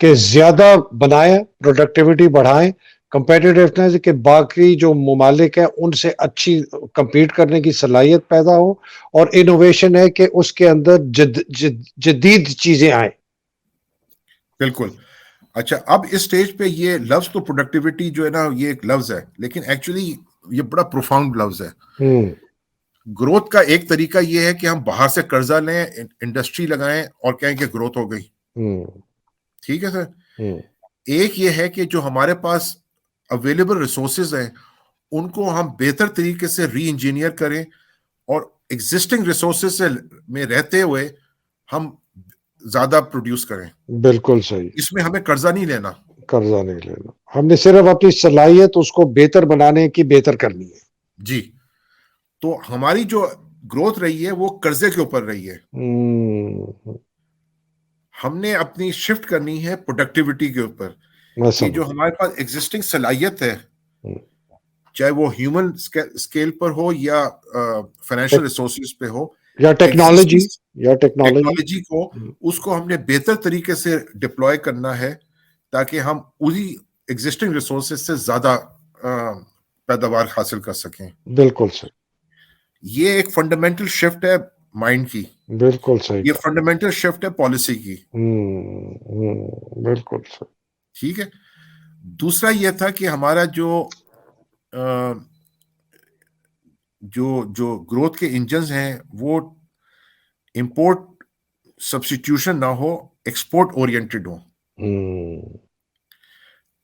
کہ زیادہ بنائیں, پروڈکٹیوٹی بڑھائیں, کمپیٹیٹیونیس کہ باقی جو ممالک ہیں ان سے اچھی کمپیٹ کرنے کی صلاحیت پیدا ہو, اور انوویشن ہے کہ اس کے اندر جدید چیزیں آئیں. بالکل. اچھا, اب اس سٹیج پہ یہ لفظ تو پروڈکٹیوٹی جو ہے نا یہ ایک لفظ ہے, لیکن ایکچولی یہ بڑا پروفاؤنڈ لفظ ہے. گروتھ کا ایک طریقہ یہ ہے کہ ہم باہر سے قرضہ لیں, انڈسٹری لگائیں اور کہیں کہ گروتھ ہو گئی. ٹھیک ہے سر. ایک یہ ہے کہ جو ہمارے پاس اویلیبل ریسورسز ہیں ان کو ہم بہتر طریقے سے ری انجینئر کریں اور ایگزسٹنگ ریسورسز میں رہتے ہوئے ہم زیادہ پروڈیوس کریں. بالکل صحیح. اس میں ہمیں قرضہ نہیں لینا, قرضہ نہیں لینا, ہم نے صرف اپنی صلاحیت اس کو بہتر بنانے کی بہتر کرنی ہے. جی. تو ہماری جو گروتھ رہی ہے وہ قرضے کے اوپر رہی ہے. ہم نے اپنی شفٹ کرنی ہے پروڈکٹیوٹی کے اوپر, کہ جو ہمارے پاس ایگزسٹنگ صلاحیت ہے, چاہے وہ ہیومن اسکیل پر ہو یا فائنینشیل ریسورسز پہ ہو یا ٹیکنالوجی کو, اس کو ہم نے بہتر طریقے سے ڈپلوائے کرنا ہے تاکہ ہم اسی ایگزسٹنگ ریسورسز سے زیادہ پیداوار حاصل کر سکیں. بالکل صحیح. یہ ایک فنڈامنٹل شفٹ ہے مائنڈ کی. بالکل صحیح. یہ فنڈامنٹل شفٹ ہے پالیسی کی. بالکل صحیح. ٹھیک ہے. دوسرا یہ تھا کہ ہمارا جو گروتھ کے انجنز ہیں وہ امپورٹ سبسٹیٹیوشن نہ ہو, ایکسپورٹ اورینٹڈ ہو.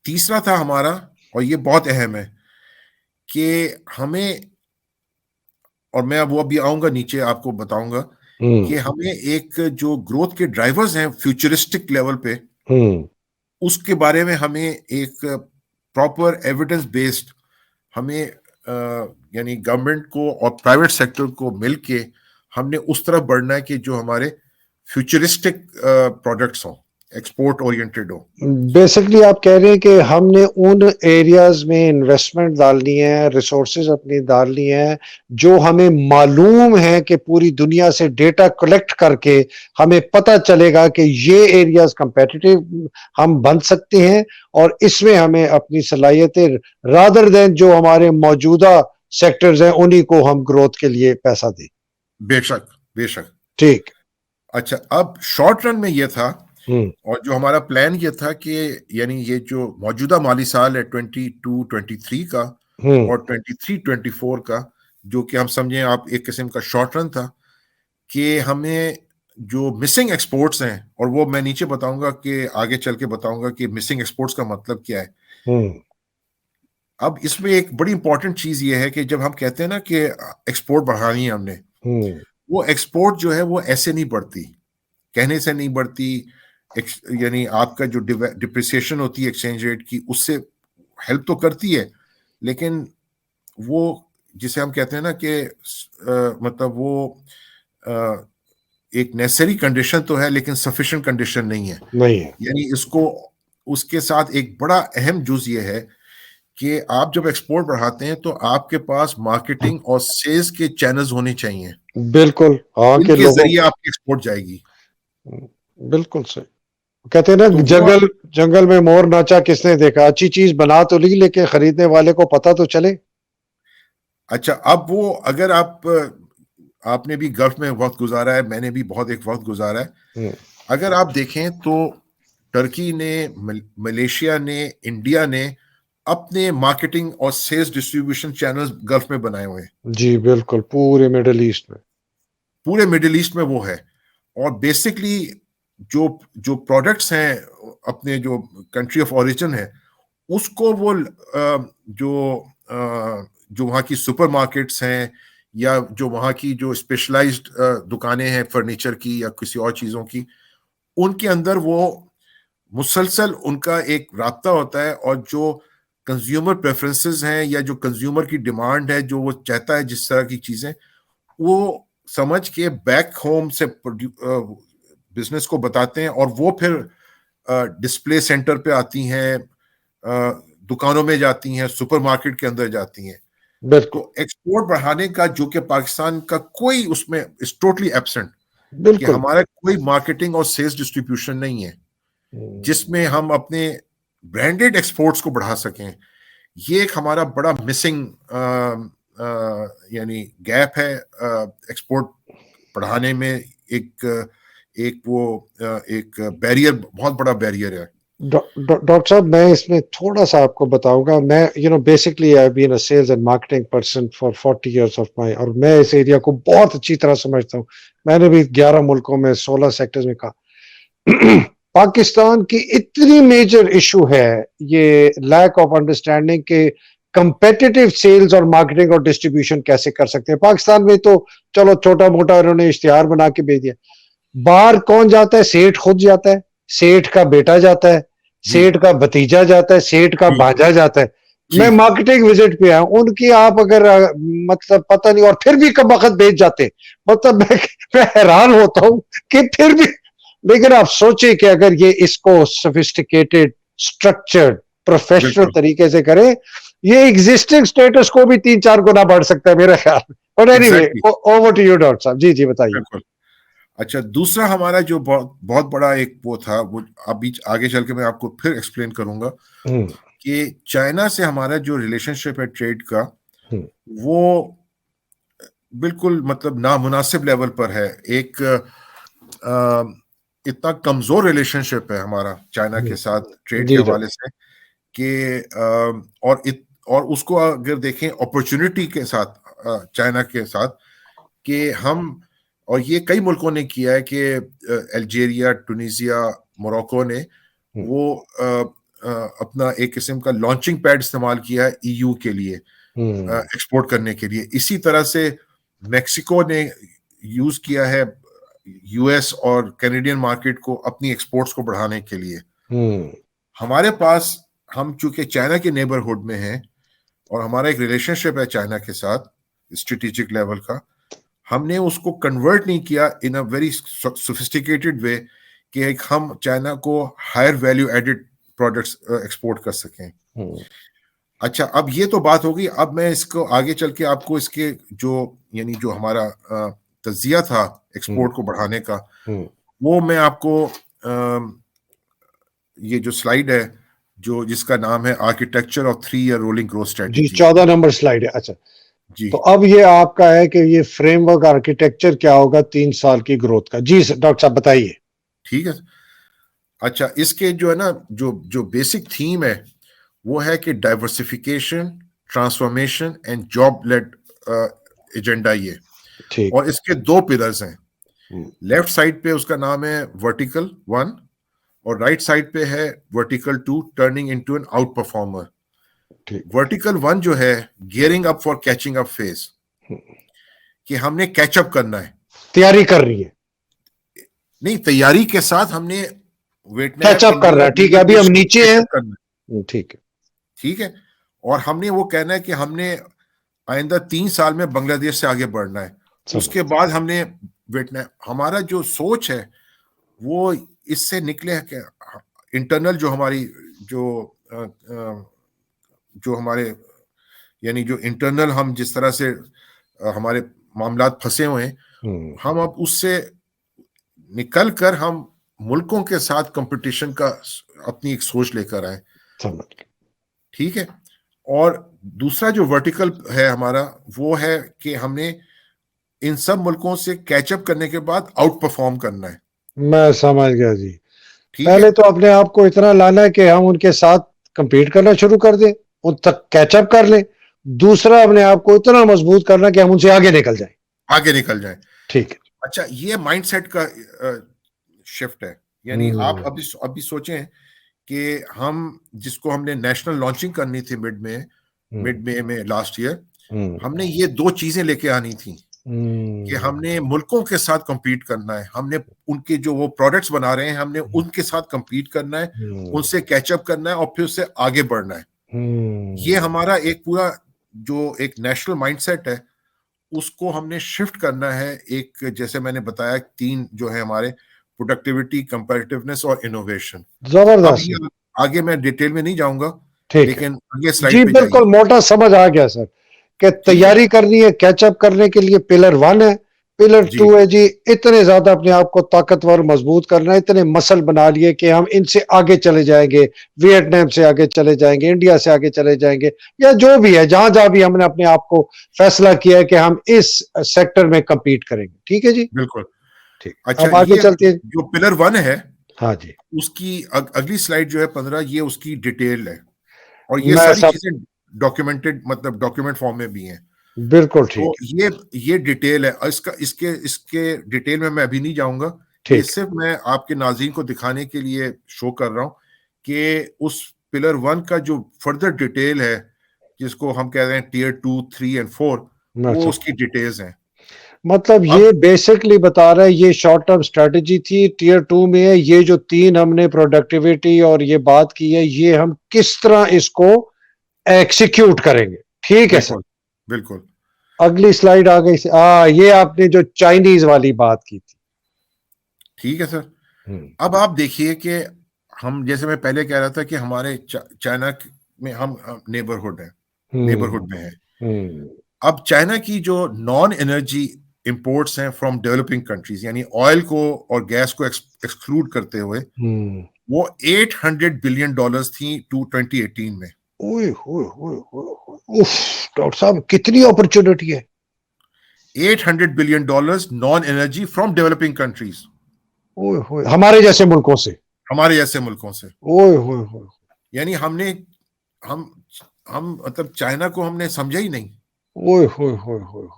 تیسرا تھا ہمارا, اور یہ بہت اہم ہے, کہ ہمیں, اور میں اب وہ بھی آؤں گا نیچے آپ کو بتاؤں گا, کہ ہمیں ایک جو گروتھ کے ڈرائیورز ہیں فیوچرسٹک لیول پہ, اس کے بارے میں ہمیں ایک پراپر ایویڈنس بیسڈ, ہمیں یعنی گورنمنٹ کو اور پرائیویٹ سیکٹر کو مل کے ہم نے اس طرف بڑھنا ہے کہ جو ہمارے فیوچرسٹک پروڈکٹس ہوں, ایکسپورٹ اورینٹڈ ہو. بیسکلی آپ کہہ رہے ہیں کہ ہم نے ان ایریاز میں انویسٹمنٹ ڈالنی ہے, ریسورسز اپنی ڈالنی ہے جو ہمیں معلوم ہے کہ پوری دنیا سے ڈیٹا کلیکٹ کر کے ہمیں پتہ چلے گا کہ یہ ایریاز کمپیٹیٹیو ہم بن سکتے ہیں, اور اس میں ہمیں اپنی صلاحیتیں رادر دین جو ہمارے موجودہ سیکٹرز ہیں انہی کو ہم گروتھ کے لیے پیسہ دیں. بے شک. ٹھیک. اچھا, اب شارٹ رن میں یہ تھا, اور جو ہمارا پلان یہ تھا کہ یعنی یہ جو موجودہ مالی سال ہے 22-23 کا اور 23-24 کا, جو کہ ہم سمجھیں آپ ایک قسم کا شارٹ رن تھا, کہ ہمیں جو مسنگ ایکسپورٹس ہیں, اور وہ میں نیچے بتاؤں گا کہ آگے چل کے بتاؤں گا کہ مسنگ ایکسپورٹس کا مطلب کیا ہے. اب اس میں ایک بڑی امپورٹنٹ چیز یہ ہے کہ جب ہم کہتے ہیں نا کہ ایکسپورٹ بڑھانی ہے ہم نے, وہ ایکسپورٹ جو ہے وہ ایسے نہیں بڑھتی, کہنے سے نہیں بڑھتی. یعنی آپ کا جو ڈپریسیشن ہوتی ہے ایکسچینج ریٹ کی, اس سے ہیلپ تو کرتی ہے, لیکن وہ جسے ہم کہتے ہیں نا کہ مطلب وہ ایک نیسری کنڈیشن تو ہے لیکن سفیشینٹ کنڈیشن نہیں ہے. یعنی اس کے ساتھ ایک بڑا اہم جز یہ ہے کہ آپ جب ایکسپورٹ بڑھاتے ہیں تو آپ کے پاس مارکیٹنگ اور سیلز کے چینلز ہونے چاہیے. بالکل. ان کے ذریعے آپ کی ایکسپورٹ جائے گی. بالکل صحیح. کہتے ہیں نا جنگل میں مور ناچا کس نے دیکھا, اچھی چیز بنا تو لی لیکن خریدنے والے کو پتہ تو چلے. اچھا, اب وہ اگر آپ نے بھی گلف میں وقت گزارا ہے, میں نے بھی بہت ایک وقت گزارا ہے, اگر آپ دیکھیں تو ٹرکی نے, ملیشیا نے, انڈیا نے اپنے مارکیٹنگ اور سیلز ڈسٹریبیوشن چینلز گلف میں بنائے ہوئے ہیں. جی بالکل, پورے مڈل ایسٹ میں وہ ہے. اور بیسکلی جو پروڈکٹس ہیں اپنے جو کنٹری آف اوریجن ہے, اس کو وہ جو وہاں کی سپر مارکیٹس ہیں یا جو وہاں کی جو اسپیشلائزڈ دکانیں ہیں فرنیچر کی یا کسی اور چیزوں کی, ان کے اندر وہ مسلسل ان کا ایک رابطہ ہوتا ہے, اور جو کنزیومر پریفرنسز ہیں یا جو کنزیومر کی ڈیمانڈ ہے, جو وہ چاہتا ہے جس طرح کی چیزیں, وہ سمجھ کے بیک ہوم سے بزنس کو بتاتے ہیں, اور وہ پھر ڈسپلے سینٹر پہ آتی ہیں, دکانوں میں جاتی ہیں, سپر مارکیٹ کے اندر جاتی ہیں. تو ایکسپورٹ بڑھانے کا جو کہ پاکستان کا کوئی اس میں از ٹوٹلی ایبسنٹ, کہ بالکل ہمارا کوئی مارکیٹنگ اور سیلز ڈسٹریبیوشن نہیں ہے جس میں ہم اپنے برانڈیڈ ایکسپورٹس کو بڑھا سکیں. یہ ایک ہمارا بڑا مسنگ یعنی گیپ ہے ایکسپورٹ بڑھانے میں. ایک بیریئر، بہت بڑا بیریئر ہے. ڈاکٹر صاحب میں اس میں تھوڑا سا آپ کو بتاؤں گا. میں basically I been a sales and marketing person for 40 years of my, اور میں اس ایریا کو بہت اچھی طرح سمجھتا ہوں. میں نے بھی 11 ملکوں میں 16 سیکٹرز میں کہا. پاکستان کی اتنی میجر ایشو ہے یہ لیک آف انڈرسٹینڈنگ کے کمپیٹیٹو سیلز اور مارکیٹنگ اور ڈسٹریبیوشن کیسے کر سکتے ہیں. پاکستان میں تو چلو چھوٹا موٹا انہوں نے اشتہار بنا کے بھیج دیا. باہر کون جاتا ہے؟ سیٹھ خود جاتا ہے، سیٹھ کا بیٹا جاتا ہے، سیٹھ کا بھتیجا جاتا ہے، سیٹھ کا بھانجا جاتا ہے. میں مارکیٹنگ وزٹ پہ آیا ان کی، آپ اگر مطلب پتہ نہیں، اور پھر بھی کم وقت بھیج جاتے. مطلب میں حیران ہوتا ہوں کہ پھر بھی. لیکن آپ سوچیں کہ اگر یہ اس کو سوفسٹیکیٹڈ اسٹرکچرڈ پروفیشنل طریقے سے کریں، یہ ایگزسٹنگ سٹیٹس کو بھی 3-4 گنا بڑھ سکتا ہے میرا خیال. But anyway over to you doctor صاحب. جی بتائیے. اچھا، دوسرا ہمارا جو بہت بڑا ایک وہ تھا، وہ ابھی آگے چل کے میں آپ کو پھر ایکسپلین کروں گا کہ چائنا سے ہمارا جو ریلیشن شپ ہے ٹریڈ کا، وہ بالکل مطلب نامناسب لیول پر ہے. ایک اتنا کمزور ریلیشن شپ ہے ہمارا چائنا کے ساتھ ٹریڈ کے حوالے سے کہ اور اس کو اگر دیکھیں اپرچونٹی کے ساتھ چائنا کے ساتھ، کہ ہم، اور یہ کئی ملکوں نے کیا ہے کہ الجیریا، ٹونیزیا، موروکو نے وہ اپنا ایک قسم کا لانچنگ پیڈ استعمال کیا ہے ای یو کے لیے ایکسپورٹ کرنے کے لیے. اسی طرح سے میکسیکو نے یوز کیا ہے یو ایس اور کینیڈین مارکیٹ کو اپنی ایکسپورٹس کو بڑھانے کے لیے. ہمارے پاس، ہم چونکہ چائنا کے نیبرہڈ میں ہیں اور ہمارا ایک ریلیشن شپ ہے چائنا کے ساتھ اسٹریٹجک لیول کا، ہم نے اس کو کنورٹ نہیں کیا ان اے ویری سوفسٹیکیٹڈ وے کہ ہم چائنا کو higher value added products export کر سکیں. اچھا، اب یہ تو بات ہوگی. اب میں اس کو آگے چل کے آپ کو اس کے یعنی جو ہمارا تجزیہ تھا ایکسپورٹ کو بڑھانے کا، وہ میں آپ کو یہ جو سلائیڈ ہے جس کا نام ہے architecture of 3 year rolling growth strategy. 14 number slide ہے. اچھا تو اب یہ آپ کا ہے کہ یہ فریم ورک آرکیٹیکچر کیا ہوگا 3 سال کی گروتھ کا. جی ڈاکٹر صاحب بتائیے. ٹھیک ہے. اچھا، اس کے جو ہے نا جو بیسک تھیم ہے وہ ہے کہ diversification, transformation and job lead agenda. یہ اور اس کے 2 پلرز ہیں. لیفٹ سائڈ پہ اس کا نام ہے ورٹیکل 1 اور رائٹ سائڈ پہ ہے vertical 2، turning into an out performer. Vertical 1 جو ہے gearing up for catching up phase, کہ ہم نے کیچ اپ کرنا ہے، تیاری کر رہی ہے. نہیں، تیاری کے ساتھ ہم نے کیچ اپ کر رہا ہے. ٹھیک ہے، ابھی ہم نیچے ہیں. ٹھیک ہے. اور ہم نے وہ کہنا ہے کہ ہم نے آئندہ 3 سال میں بنگلہ دیش سے آگے بڑھنا ہے. اس کے بعد ہم نے بیٹھنا ہے. ہمارا جو سوچ ہے وہ اس سے نکلے کہ انٹرنل جو ہماری جو ہمارے یعنی جو انٹرنل ہم جس طرح سے ہمارے معاملات پھنسے ہوئے ہیں، ہم اب اس سے نکل کر ہم ملکوں کے ساتھ کمپٹیشن کا اپنی ایک سوچ لے کر آئے. ٹھیک ہے. اور دوسرا جو ورٹیکل ہے ہمارا، وہ ہے کہ ہم نے ان سب ملکوں سے کیچ اپ کرنے کے بعد آؤٹ پرفارم کرنا ہے. میں سمجھ گیا جی. پہلے تو اپنے آپ کو اتنا لانا ہے کہ ہم ان کے ساتھ کمپیٹ کرنا شروع کر دیں، ان تک کیچ اپ کر لیں. دوسرا اپنے آپ کو اتنا مضبوط کرنا کہ ہم ان سے آگے نکل جائیں. ٹھیک ہے. اچھا، یہ مائنڈ سیٹ کا شفٹ ہے. یعنی آپ ابھی سوچیں کہ ہم جس کو ہم نے نیشنل لانچنگ کرنی تھی مڈ میں لاسٹ ایئر، ہم نے یہ 2 چیزیں لے کے آنی تھی کہ ہم نے ملکوں کے ساتھ کمپیٹ کرنا ہے، ہم نے ان کے جو وہ پروڈکٹس بنا رہے ہیں ہم نے ان کے ساتھ کمپیٹ کرنا ہے، ان سے کیچ اپ کرنا ہے اور پھر اس سے آگے بڑھنا ہے. یہ ہمارا ایک پورا جو ایک نیشنل مائنڈ سیٹ ہے، اس کو ہم نے شفٹ کرنا ہے. ایک جیسے میں نے بتایا 3 جو ہے ہمارے پروڈکٹیوٹی، کمپیٹیونیس اور انوویشن. زبردست. آگے میں ڈیٹیل میں نہیں جاؤں گا، لیکن آگے سلائیڈ جی پہ بالکل جائیے. موٹا سمجھ آ گیا سر کہ تیاری کرنی ہے کیچ اپ کرنے کے لیے پلر 1 ہے، پلر جی 2 ہے جی، اتنے زیادہ اپنے آپ کو طاقتور مضبوط کرنا ہے، اتنے مسل بنا لیے کہ ہم ان سے آگے چلے جائیں گے، ویتنام سے آگے چلے جائیں گے، انڈیا سے آگے چلے جائیں گے، یا جو بھی ہے، جہاں جہاں بھی ہم نے اپنے آپ کو فیصلہ کیا ہے کہ ہم اس سیکٹر میں کمپیٹ کریں گے. ٹھیک ہے جی، بالکل. ٹھیک. اچھا اب آگے یہ چلتے ہیں. جو پلر 1 ہے ہاں جی، اس کی اگلی سلائیڈ جو ہے 15 یہ اس کی ڈیٹیل ہے اور یہ میں ساری سب چیزیں ڈاکیومنٹڈ مطلب ڈاکیومنٹ فارم میں بھی ہیں. بالکل تو ٹھیک یہ ڈیٹیل ہے. اس کے ڈیٹیل میں ابھی نہیں جاؤں گا. یہ ٹھیک. صرف میں آپ کے ناظرین کو دکھانے کے لیے شو کر رہا ہوں کہ اس پلر 1 کا جو فردر ڈیٹیل ہے جس کو ہم کہہ رہے ہیں ٹیئر 2 3 اینڈ 4 میں وہ سب اس کی ڈیٹیلز ہیں. مطلب اب یہ بیسکلی بتا رہا ہے، یہ شارٹ ٹرم اسٹریٹجی تھی، ٹیئر 2 میں ہے. یہ جو 3 ہم نے پروڈکٹیوٹی اور یہ بات کی ہے، یہ ہم کس طرح اس کو ایکسیکیوٹ کریں گے. ٹھیک ہے سر. بالکل بالکل اگلی سلائیڈ آ گئی. یہ آپ نے جو چائنیز والی بات کی تھی. ٹھیک ہے سر. ہوں، اب آپ دیکھیے کہ ہم جیسے میں پہلے کہہ رہا تھا کہ ہمارے چائنا میں ہم نیبرہڈ ہوں، میں ہیں. ہوں، اب چائنا کی جو نان انرجی امپورٹس ہیں فرام ڈیولپنگ کنٹریز یعنی آئل کو اور گیس کو ایکسکلوڈ کرتے ہوئے ہوں. وہ $800 بلین تھیں 2018 میں. اوئے ہوئے ہوئے ہوئے ہوئے. اف، ڈاکٹر صاحب کتنی اپرچونٹی ہے. $800 billion naan energy from developing countries اوئے ہوئے، ہمارے جیسے ملکوں سے. ہمارے جیسے ملکوں سے. اوئے ہوئے ہوئے. یعنی ہم مطلب چائنا کو ہم نے سمجھا ہی نہیں. اوئے ہوئے ہوئے ہوئے.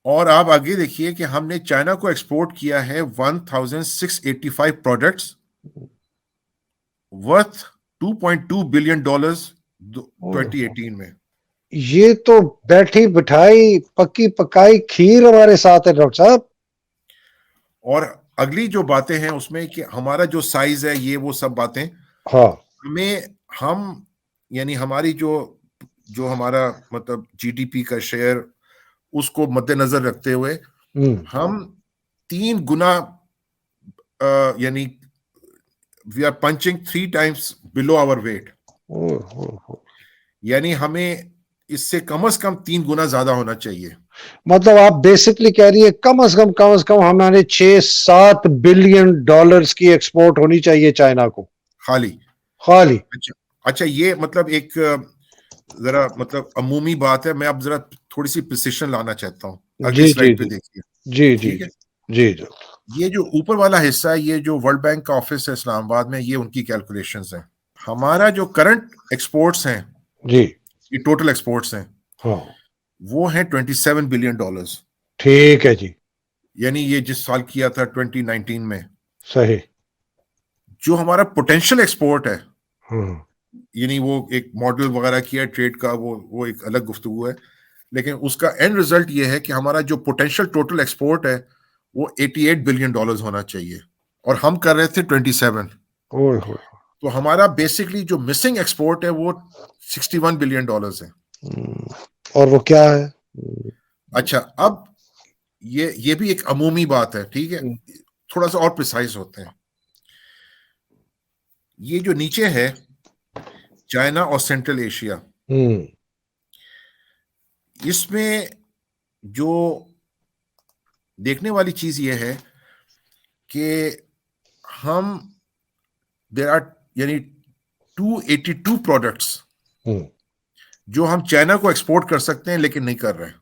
اور آپ آگے دیکھیے کہ ہم نے چائنا کو ایکسپورٹ کیا ہے 1685 پروڈکٹس ورتھ $2.2 بلین 2018 میں. یہ تو بیٹھی بٹھائی پکی پکائی کھیر ہمارے ساتھ ہے ڈاکٹر صاحب. اور اگلی جو باتیں ہیں اس میں کہ ہمارا جو سائز ہے یہ وہ سب باتیں ہاں، ہم یعنی ہماری جو ہمارا مطلب جی ڈی پی کا شیئر اس کو مد نظر رکھتے ہوئے ہم 3 گنا یعنی we are punching 3 times below our weight. یعنی ہمیں اس سے کم از کم 3 گنا زیادہ ہونا چاہیے. مطلب آپ بیسکلی کہہ رہی ہے کم از کم ہمارے 6-7 بلین ڈالرز کی ایکسپورٹ ہونی چاہیے چائنا کو خالی. اچھا یہ مطلب ایک ذرا مطلب عمومی بات ہے. میں اب ذرا تھوڑی سی پریسیشن لانا چاہتا ہوں. اگلی جی جی سلائڈ پہ جی دیکھیے. جی جی ٹھیک ہے. جی جی. یہ جو اوپر والا حصہ ہے یہ جو ورلڈ بینک کا آفس ہے اسلام آباد میں یہ ان کی کیلکولیشنز ہیں. ہمارا جو کرنٹ ایکسپورٹس ہیں جی یہ ٹوٹل ایکسپورٹس ہیں ہاں وہ ہیں $27 بلین. ٹھیک ہے جی. یعنی یہ جس سال کیا تھا 2019 میں. صحیح. جو ہمارا پوٹینشیل ایکسپورٹ ہے ہاں یعنی وہ ایک ماڈل وغیرہ کیا ٹریڈ کا وہ ایک الگ گفتگو ہے. لیکن اس کا اینڈ ریزلٹ یہ ہے کہ ہمارا جو پوٹینشیل ٹوٹل ایکسپورٹ ہے وہ $88 بلین ہونا چاہیے اور ہم کر رہے تھے 27. اوئے ہوئے. تو ہمارا بیسکلی جو مسنگ ایکسپورٹ ہے وہ $61 بلین ہے. اور وہ کیا ہے؟ اچھا اب یہ بھی ایک عمومی بات ہے. ٹھیک ہے تھوڑا سا اور پریسائز ہوتے ہیں. یہ جو نیچے ہے چائنا اور سینٹرل ایشیا اس میں جو دیکھنے والی چیز یہ ہے کہ ہم دیر آر یعنی 282 پروڈکٹس جو ہم چائنا کو ایکسپورٹ کر سکتے ہیں لیکن نہیں کر رہے ہیں.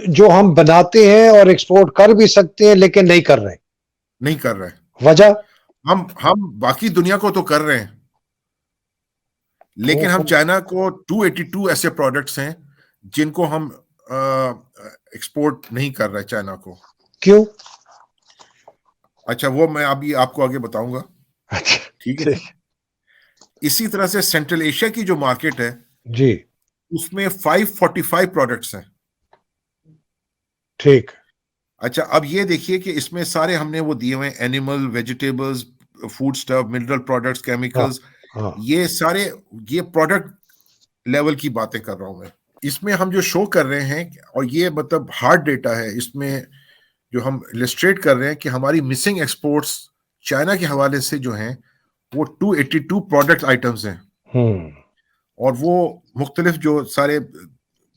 جو ہم بناتے ہیں اور ایکسپورٹ کر بھی سکتے ہیں لیکن نہیں کر رہے. وجہ ہم باقی دنیا کو تو کر رہے ہیں لیکن ہم چائنا کو 282 ایسے پروڈکٹس ہیں جن کو ہم ایکسپورٹ نہیں کر رہے چائنا کو. کیوں؟ اچھا وہ میں ابھی آپ کو آگے بتاؤں گا. ٹھیک ہے. اسی طرح سے سینٹرل ایشیا کی جو مارکیٹ ہے جی اس میں 545 پروڈکٹس ہیں. ٹھیک. اچھا اب یہ دیکھیے کہ اس میں سارے ہم نے وہ دیے ہوئے animal vegetables food stuff mineral products chemicals یہ سارے یہ پروڈکٹ لیول کی باتیں کر رہا ہوں میں. اس میں ہم جو شو کر رہے ہیں اور یہ مطلب ہارڈ ڈیٹا ہے اس میں جو ہم السٹریٹ کر رہے ہیں کہ ہماری مسنگ ایکسپورٹس چائنا کے حوالے سے جو ہیں وہ 282 پروڈکٹ آئٹمز ہیں اور وہ مختلف جو سارے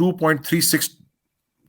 $2.36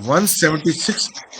176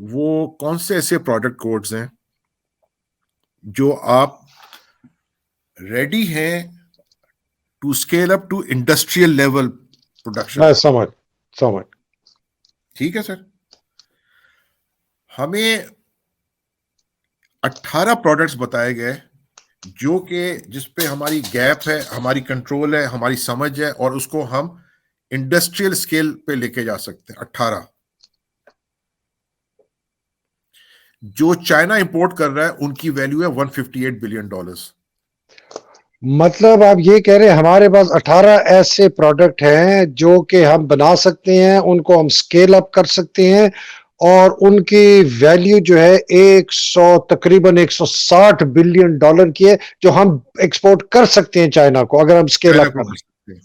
وہ کون سے ایسے پروڈکٹ کوڈز ہیں جو آپ ریڈی ہیں to scale up to industrial level production? میں سمجھ ٹھیک ہے سر. ہمیں 18 پروڈکٹس بتائے گئے جو کہ جس پہ ہماری گیپ ہے, ہماری کنٹرول ہے, ہماری سمجھ ہے, اور اس کو ہم انڈسٹریل اسکیل پہ لے کے جا سکتے ہیں. 18 جو چائنا امپورٹ کر رہا ہے ان کی ویلیو ہے $158 بلین. مطلب آپ یہ کہہ رہے ہیں ہمارے پاس 18 ایسے پروڈکٹ ہیں جو کہ ہم بنا سکتے ہیں, ان کو ہم اسکیل اپ کر سکتے ہیں, اور ان کی ویلیو جو ہے تقریباً $160 بلین کی ہے, جو ہم ایکسپورٹ کر سکتے ہیں چائنا کو اگر ہم اسکیل اپ کر سکتے ہیں.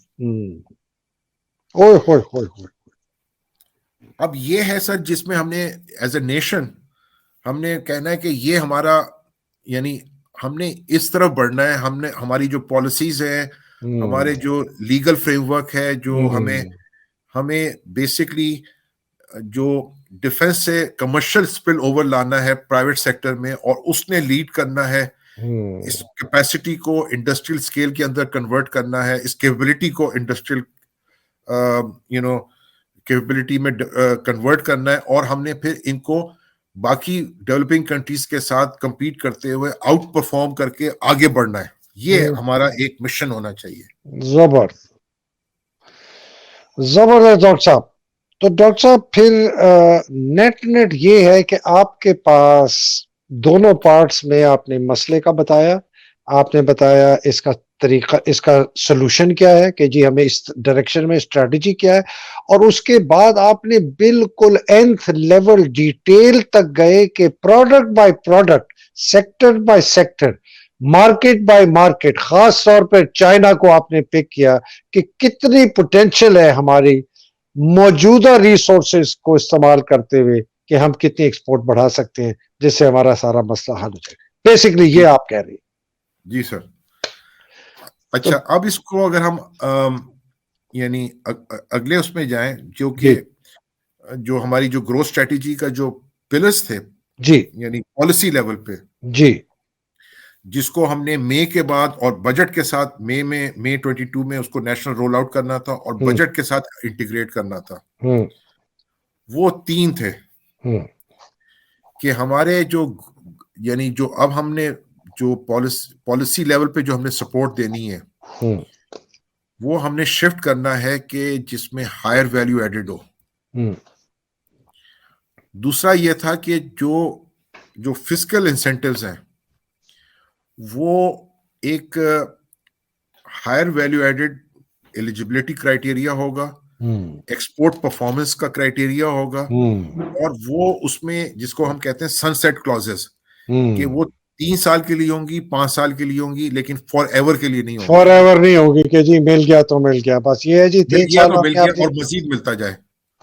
اب یہ ہے سر جس میں ہم نے ایز اے نیشن ہم نے کہنا ہے کہ یہ ہمارا, یعنی ہم نے اس طرف بڑھنا ہے. ہم نے ہماری جو پالیسیز ہیں, ہمارے جو لیگل فریم ورک ہے, جو ہمیں بیسکلی جو ڈیفنس سے کمرشل سپل اوور لانا ہے پرائیویٹ سیکٹر میں, اور اس نے لیڈ کرنا ہے اس کیپیسٹی کو انڈسٹریل اسکیل کے اندر کنورٹ کرنا ہے, اس کیپیبلٹی کو انڈسٹریل کیپیبلٹی میں کنورٹ کرنا ہے, اور ہم نے پھر ان کو باقی ڈیولپنگ کنٹریز کے ساتھ کمپیٹ کرتے ہوئے آؤٹ پرفارم کر کے آگے بڑھنا ہے. یہ ہمارا ایک مشن ہونا چاہیے. زبردست ڈاکٹر صاحب. تو ڈاکٹر صاحب پھر نیٹ یہ ہے کہ آپ کے پاس دونوں پارٹس میں آپ نے مسئلے کا بتایا, آپ نے بتایا اس کا طریقہ, اس کا سلوشن کیا ہے کہ جی ہمیں اس ڈائریکشن میں اسٹریٹجی کیا ہے, اور اس کے بعد آپ نے بالکل nth لیول ڈیٹیل تک گئے کہ product by product, sector by sector, market by market, خاص طور پہ چائنا کو آپ نے پک کیا کہ کتنی پوٹینشل ہے ہماری موجودہ ریسورسز کو استعمال کرتے ہوئے کہ ہم کتنی ایکسپورٹ بڑھا سکتے ہیں, جس سے ہمارا سارا مسئلہ حل ہو جائے. بیسکلی یہ آپ کہہ رہی ہیں. جی سر. اچھا, اب اس کو اگر ہم یعنی اگلے اس میں جائیں, جو کہ جو ہماری جو گروتھ اسٹریٹجی کا جو پلرز تھے, جی یعنی پالیسی لیول پہ, جی, جس کو ہم نے مئی کے بعد اور بجٹ کے ساتھ مئی 22 میں اس کو نیشنل رول آؤٹ کرنا تھا اور بجٹ کے ساتھ انٹیگریٹ کرنا تھا, وہ 3 تھے کہ ہمارے جو, یعنی جو اب ہم نے جو پالیسی لیول پہ جو ہم نے سپورٹ دینی ہے, وہ ہم نے شفٹ کرنا ہے کہ جس میں ہائر ویلیو ایڈڈ ہو. دوسرا یہ تھا کہ جو فسکل انسینٹیوز ہیں وہ ایک higher value added eligibility criteria ہوگا, ایکسپورٹ پرفارمنس کا کرائٹیریا ہوگا, اور وہ اس میں جس کو ہم کہتے ہیں سن سیٹ کلوزز, کہ وہ 3 سال کے لیے ہوں گی, 5 سال کے لیے ہوں گی, لیکن فار ایور کے لیے نہیں ہوگی. فار ایور نہیں ہوگی کہ جی مل گیا تو مل گیا, بس یہ ہے جی 3 سال تو مل میں گیا اور مزید ملتا جائے.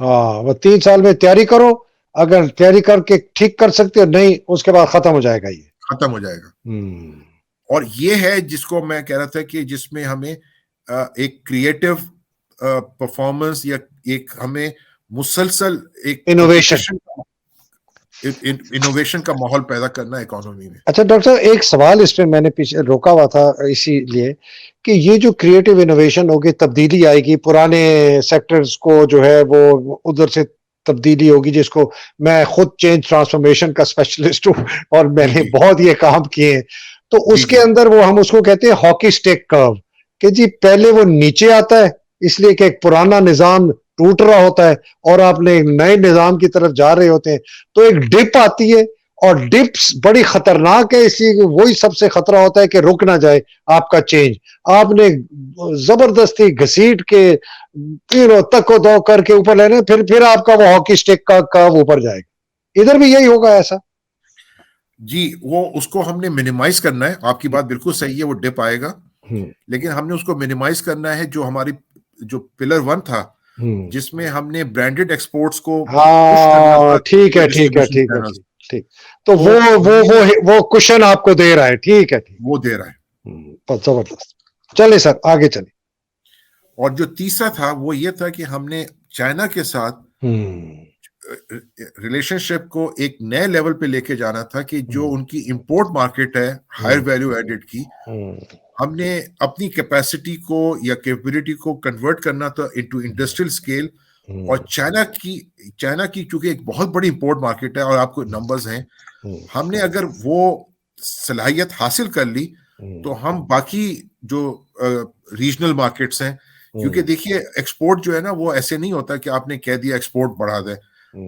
ہاں, وہ 3 سال میں تیاری کرو, اگر تیاری کر کے ٹھیک کر سکتے ہو, نہیں اس کے بعد ختم ہو جائے گا, یہ ختم ہو جائے گا. اور یہ ہے جس کو میں کہہ رہا تھا کہ جس میں ہمیں ایک کریٹو پرفارمنس یا ایک ہمیں مسلسل ایک انوویشن کا ماحول پیدا کرنا ہے اکانومی میں. اچھا ڈاکٹر صاحب, ایک سوال اس پہ میں نے پیچھے روکا ہوا تھا اسی لیے کہ یہ جو کریٹو انوویشن ہوگی, تبدیلی آئے گی, پرانے سیکٹرز کو جو ہے وہ ادھر سے تبدیلی ہوگی, جس کو میں خود چینج ٹرانسفارمیشن کا اسپیشلسٹ ہوں اور میں نے بہت یہ کام کیے ہیں, تو اس کے اندر وہ ہم اس کو کہتے ہیں ہاکی اسٹک کرو, کہ جی پہلے وہ نیچے آتا ہے اس لیے کہ ایک پرانا نظام ٹوٹ رہا ہوتا ہے اور آپ نے ایک نئے نظام کی طرف جا رہے ہوتے ہیں, تو ایک ڈپ آتی ہے, اور ڈپس بڑی خطرناک ہے, اس لیے وہی سب سے خطرہ ہوتا ہے کہ رک نہ جائے آپ کا چینج. آپ نے زبردستی گھسیٹ کے تک و دو کر کے اوپر لینا, پھر آپ کا وہ ہاکی اسٹک کا کرو اوپر جائے گا. ادھر بھی یہی ہوگا ایسا؟ جی, وہ اس کو ہم نے منیمائز کرنا ہے. آپ کی بات بالکل صحیح ہے, وہ ڈپ آئے گا, لیکن ہم نے اس کو منیمائز کرنا ہے. جو ہماری جو پلر 1 تھا, جس میں ہم نے برانڈڈ ایکسپورٹس کو ہاں ٹھیک ہے ٹھیک ہے ٹھیک ہے ٹھیک, تو وہ کشن آپ کو دے رہا ہے, ٹھیک ہے وہ دے رہا ہے. زبردست. چلے سر آگے چلے. اور جو تیسرا تھا وہ یہ تھا کہ ہم نے چائنا کے ساتھ ریلیشن شپ کو ایک نئے لیول پہ لے کے جانا تھا کہ جو ان کی امپورٹ مارکیٹ ہے ہائر ویلیو ایڈڈ کی، ہم نے اپنی کیپیسٹی کو یا کیپبلٹی کو کنورٹ کرنا تھا انٹو انڈسٹریل اسکیل. اور چائنا کی چونکہ ایک بہت بڑی امپورٹ مارکیٹ ہے اور آپ کو نمبرز ہیں، ہم نے اگر وہ صلاحیت حاصل کر لی تو ہم باقی جو ریجنل مارکیٹس ہیں، کیونکہ دیکھیے ایکسپورٹ جو ہے نا وہ ایسے نہیں ہوتا کہ آپ نے کہہ دیا ایکسپورٹ بڑھا دیں.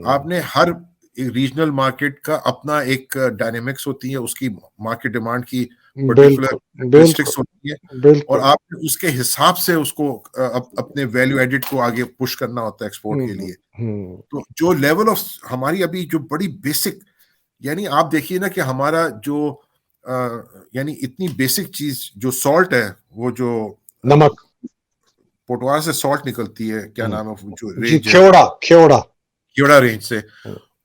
آپ نے ہر ریجنل مارکیٹ کا اپنا ایک ڈائنامکس ہوتی ہے، اس کی مارکیٹ ڈیمانڈ کی پرٹیکولر کریکٹرسٹکس ہوتی ہے، اور آپ نے اس کے حساب سے اس کو اپنے ویلیو ایڈڈ کو آگے پش کرنا ہوتا ہے ایکسپورٹ کے لیے. تو جو لیول آف ہماری ابھی جو بڑی بیسک، یعنی آپ دیکھیے نا کہ ہمارا جو یعنی اتنی بیسک چیز جو سالٹ ہے، وہ جو نمک، پوٹوار سے سالٹ نکلتی ہے، کیا نام ہے جو رینج ہے، کھیوڑا رینج سے،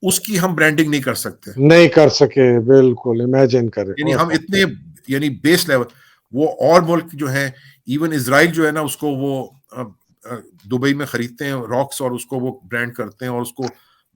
اس کی ہم برانڈنگ نہیں کر سکتے، نہیں کر سکے. بالکل امیجن کریں، یعنی ہم اتنے یعنی بیس لیول. وہ اور ملک جو ہیں، ایون اسرائیل جو ہے نا، اس کو وہ دبئی میں خریدتے ہیں راکس اور اس کو وہ برانڈ کرتے ہیں اور اس کو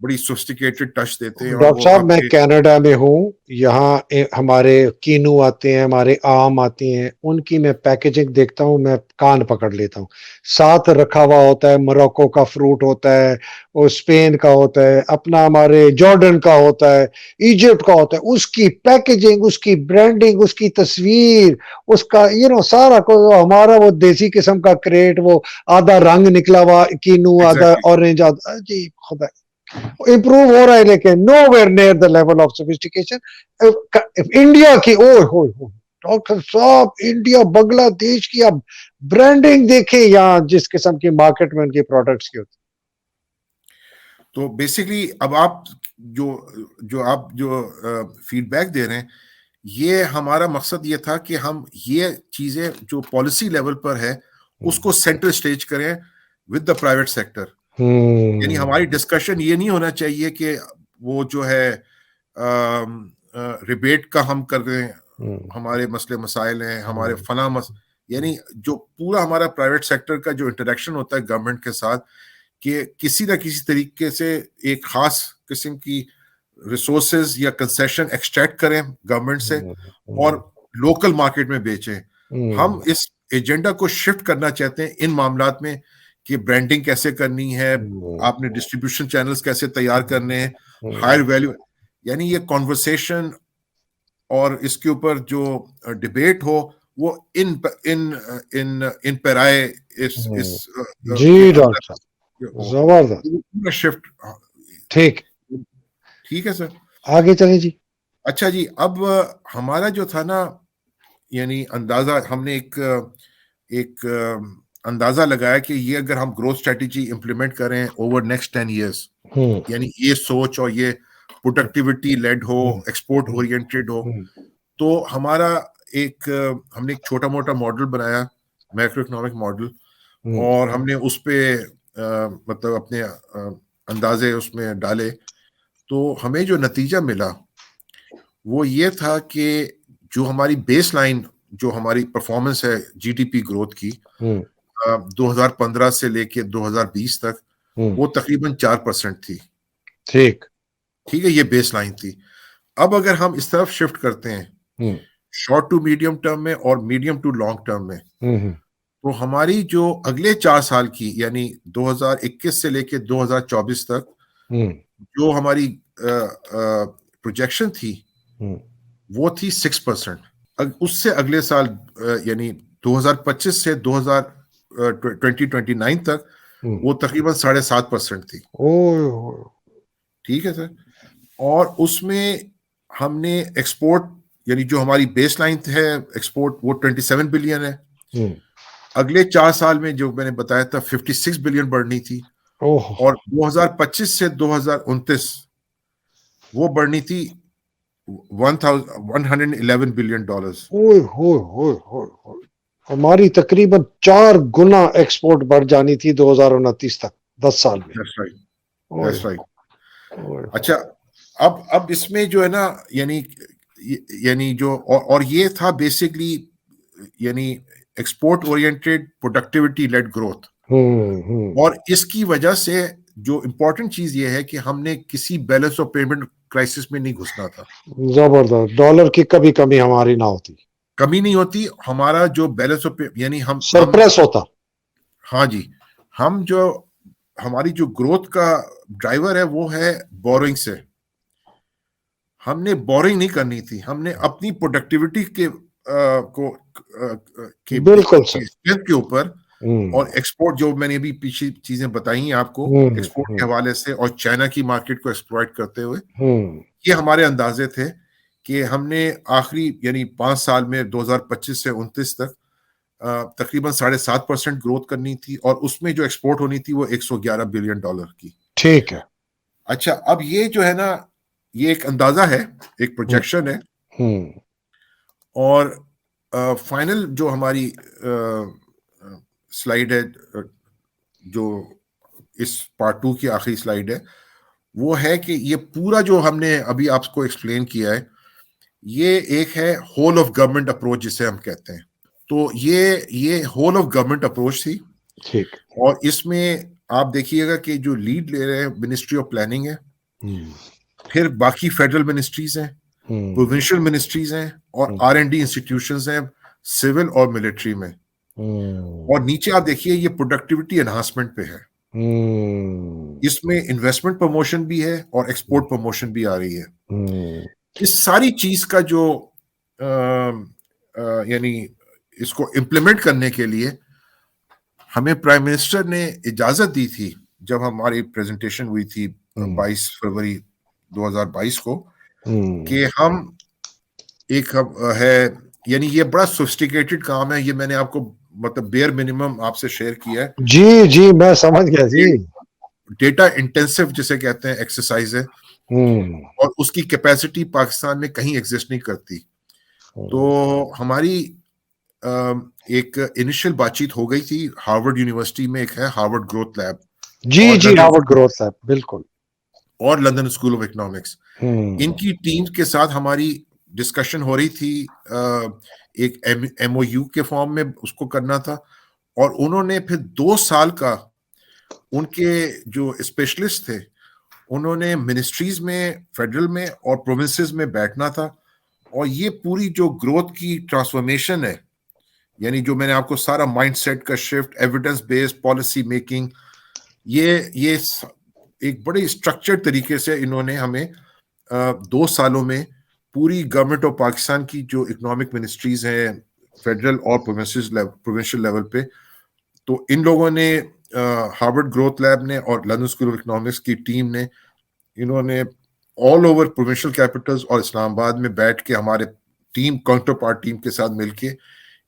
بڑی سوفسٹیکیٹڈ ٹچ دیتے ہیں. اور ڈاکٹر وہ صاحب میں کینیڈا میں ہوں، یہاں ہمارے کینو آتے ہیں، ہمارے آم آتے ہیں، ان کی میں پیکیجنگ دیکھتا ہوں، میں کان پکڑ لیتا ہوں. ساتھ رکھا ہوا ہوتا ہے موروکو کا فروٹ ہوتا ہے، اور اسپین کا ہوتا ہے، اپنا ہمارے جارڈن کا ہوتا ہے، ایجپٹ کا ہوتا ہے. اس کی پیکیجنگ، اس کی برانڈنگ، اس کی تصویر، اس کا سارا ہمارا وہ دیسی قسم کا کریٹ، وہ آدھا رنگ نکلا ہوا کینو، آدھا اورنج، آدھا جی خدا امپروو ہو رہا ہے، لیکن nowhere near the level of sophistication. India کی ڈاکٹر صاحب، انڈیا بنگلہ دیش کی اب برانڈنگ دیکھیں یہاں جس قسم کی مارکیٹ میں ان کی پروڈکٹس کی ہوتی. تو بیسکلی اب آپ جو فیڈ بیک دے رہے ہیں، یہ ہمارا مقصد یہ تھا کہ ہم یہ چیزیں جو پالیسی لیول پر ہے اس کو سینٹر اسٹیج کریں ود دا پرائیویٹ سیکٹر. یعنی ہماری ڈسکشن یہ نہیں ہونا چاہیے کہ وہ جو ہے ریبیٹ کا ہم کر رہے ہیں، ہمارے مسئلے مسائل ہیں، ہمارے فلاں یعنی جو پورا ہمارا پرائیویٹ سیکٹر کا جو انٹریکشن ہوتا ہے گورنمنٹ کے ساتھ، کہ کسی نہ کسی طریقے سے ایک خاص قسم کی ریسورسز یا کنسیشن ایکسٹریکٹ کریں گورنمنٹ سے اور لوکل مارکیٹ میں بیچیں. ہم اس ایجنڈا کو شفٹ کرنا چاہتے ہیں ان معاملات میں کہ برانڈنگ کیسے کرنی ہے، آپ نے ڈسٹریبیوشن چینلز کیسے تیار کرنے ہیں، ہائر ویلیو. یعنی یہ کانورسیشن اور اس کے اوپر جو ڈبیٹ ہو وہ ان پیرائے جی ڈاکٹر صاحب زبردست شفٹ. ٹھیک ہے سر، آگے چلیں جی. اچھا جی، اب ہمارا جو تھا نا، یعنی اندازہ ہم نے ایک اندازہ لگایا کہ یہ اگر ہم گروتھ اسٹریٹجی امپلیمنٹ کریں اوور نیکسٹ 10 ایئرس، یعنی یہ سوچ اور یہ پروڈکٹیوٹی لیڈ ہو، ایکسپورٹ اورینٹیڈ ہو، تو ہمارا ہم نے ایک چھوٹا موٹا ماڈل بنایا، میکرو اکنامک ماڈل، اور ہم نے اس پہ مطلب اپنے اندازے اس میں ڈالے. تو ہمیں جو نتیجہ ملا وہ یہ تھا کہ جو ہماری بیس لائن، جو ہماری پرفارمنس ہے جی ڈی پی گروتھ کی 2015 سے لے کے 2020 تک، وہ تقریباً 4% تھی. ٹھیک ہے، یہ بیس لائن تھی. اب اگر ہم اس طرف شفٹ کرتے ہیں شارٹ ٹو میڈیم ٹرم میں اور میڈیم ٹو لانگ ٹرم میں، تو ہماری جو اگلے 4 سال کی، یعنی 2021 سے لے کے 2024 تک جو ہماری پروجیکشن تھی وہ تھی 6%. اس سے اگلے سال یعنی 2025 سے 2029 تک وہ تقریباً 7.5% تھی. ٹھیک ہے سر. اور اس میں ہم نے ایکسپورٹ، یعنی جو ہماری بیس لائن ہے ایکسپورٹ، وہ 27 بلین ہے. اگلے 4 سال میں جو میں نے بتایا تھا 56 بلین بڑھنی تھی، اور 2025 سے 2029 وہ بڑھنی تھی $111 بلین. ہماری تقریباً 4 گنا ایکسپورٹ بڑھ جانی تھی 2029 تک، 10 سال میں. That's right. اچھا، اب اس میں جو ہے نا، یعنی جو اور یہ تھا بیسکلی یعنی export oriented productivity led growth. اور اس کی وجہ سے جو امپورٹنٹ چیز یہ ہے کہ ہم نے کسی بیلنس آف پیمنٹ کرائسس میں نہیں گھسنا تھا. زبردست. ڈالر کی کبھی کمی ہماری نہ ہوتی, کمی نہیں ہوتی. ہمارا جو بیلنس آف یعنی ہم سرپلس ہوتا. ہاں جی, ہم جو ہماری جو گروتھ کا ڈرائیور ہے وہ ہے بورنگ سے. ہم نے بورنگ نہیں کرنی تھی, ہم نے اپنی پروڈکٹیوٹی بالکل سر. کے اوپر اور ایکسپورٹ, جو میں نے ابھی پیچھے چیزیں بتائی ہیں آپ کو ایکسپورٹ کے حوالے سے, اور چائنا کی مارکیٹ کو ایکسپلائٹ کرتے ہوئے, یہ ہمارے اندازے تھے کہ ہم نے آخری یعنی 5 سال میں 2025 سے 29 تک تقریباً 7.5% گروتھ کرنی تھی, اور اس میں جو ایکسپورٹ ہونی تھی وہ $111 بلین کی. ٹھیک ہے. اچھا, اب یہ جو ہے نا, یہ ایک اندازہ ہے, ایک پروجیکشن ہے, اور فائنل جو ہماری سلائیڈ ہے, جو اس پارٹ 2 کی آخری سلائیڈ ہے, وہ ہے کہ یہ پورا جو ہم نے ابھی آپ کو ایکسپلین کیا ہے, یہ ایک ہے ہول آف گورنمنٹ اپروچ جسے ہم کہتے ہیں. تو یہ ہول آف گورنمنٹ اپروچ تھی. ٹھیک. اور اس میں آپ دیکھیے گا کہ جو لیڈ لے رہے ہیں منسٹری آف پلاننگ ہے, پھر باقی فیڈرل منسٹریز ہیں, پروونشل منسٹریز ہیں, اور R&D انسٹیٹیوشنز ہیں سول اور ملٹری میں. اور نیچے آپ دیکھیے یہ پروڈکٹیوٹی انہانسمنٹ پہ ہے. اس میں انویسٹمنٹ پروموشن بھی ہے اور ایکسپورٹ پروموشن بھی آ رہی ہے. اس ساری چیز کا جو یعنی اس کو امپلیمنٹ کرنے کے لیے ہمیں پرائم منسٹر نے اجازت دی تھی, جب ہماری پریزنٹیشن ہوئی تھی 22 فروری 2022 کو, کہ ہم ایک ہے, یعنی یہ بڑا سوفسٹیکیٹڈ کام ہے, یہ میں نے آپ کو مطلب بیئر منیمم آپ سے شیئر کیا ہے. جی میں سمجھ گیا جی. ڈیٹا انٹینسو جسے کہتے ہیں ایکسرسائز ہے, اور اس کی کیپیسٹی پاکستان میں کہیں ایگزسٹ نہیں کرتی. تو ہماری ایک انیشل بات چیت ہو گئی تھی ہارورڈ یونیورسٹی میں, ایک ہے ہارورڈ گروتھ لیب. جی ہارورڈ گروتھ لیب, بالکل. اور لندن اسکول آف اکنامکس, ان کی ٹیم کے ساتھ ہماری ڈسکشن ہو رہی تھی. ایک MOU کے فارم میں اس کو کرنا تھا, اور انہوں نے پھر 2 سال کا, ان کے جو اسپیشلسٹ تھے انہوں نے منسٹریز میں, فیڈرل میں اور پروونسز میں بیٹھنا تھا, اور یہ پوری جو گروتھ کی ٹرانسفارمیشن ہے, یعنی جو میں نے آپ کو سارا مائنڈ سیٹ کا shift, evidence based policy making, یہ ایک بڑے اسٹرکچرڈ طریقے سے انہوں نے ہمیں 2 سالوں میں پوری گورنمنٹ آف پاکستان کی جو اکنامک منسٹریز ہیں فیڈرل اور پروونشل لیول پہ, تو ان لوگوں نے ہارورڈ گروتھ لیب نے اور لندن اسکول آف اکنامکس کی ٹیم نے, انہوں نے آل اوور پروونشل کیپٹلز اور اسلام آباد میں بیٹھ کے ہمارے ٹیم, کاؤنٹر پارٹ ٹیم کے ساتھ مل کے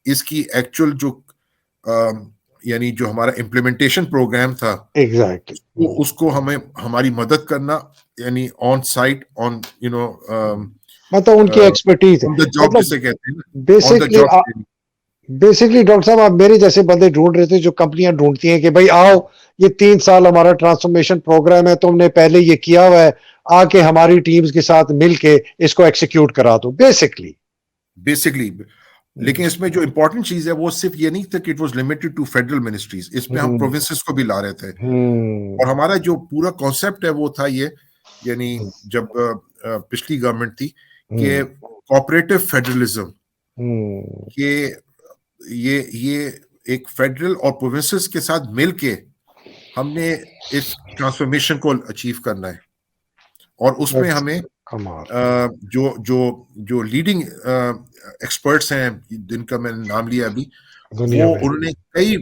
اس کی ایکچوئل جو یعنی جو ہمارا امپلیمنٹیشن پروگرام تھا, اس کو ہمیں ہماری مدد کرنا, یعنی آن سائٹ, آن مطلب ان کی ایکسپرٹیز ہے. بیسکلی ڈاکٹر صاحب, آپ میرے جیسے بندے ڈھونڈ رہے تھے, جو کمپنیاں ڈھونڈتی ہیں کہ بھائی آؤ, یہ 3 سال ہمارا ٹرانسفارمیشن پروگرام ہے, تم نے پہلے یہ کیا ہوا ہے, آ کے ہماری ٹیمز کے ساتھ مل کے اس کو ایکسیکیوٹ کرا دو. بیسکلی لیکن اس میں جو امپورٹنٹ چیز ہے وہ صرف یہ نہیں تھا کہ it was limited to federal ministries, اس میں ہم پروونسز کو بھی لا رہے تھے. اور ہمارا جو پورا کانسیپٹ ہے وہ تھا یہ, یعنی جب پچھلی گورنمنٹ تھی, کہ کوآپریٹو فیڈرلزم, کہ یہ ایک فیڈرل اور پروونسز کے ساتھ مل کے ہم نے اس ٹرانسفارمیشن کو اچیو کرنا ہے. اور اس میں ہمیں جو لیڈنگ ایکسپرٹس ہیں جن کا میں نے نام لیا ابھی, وہ انہوں نے کئی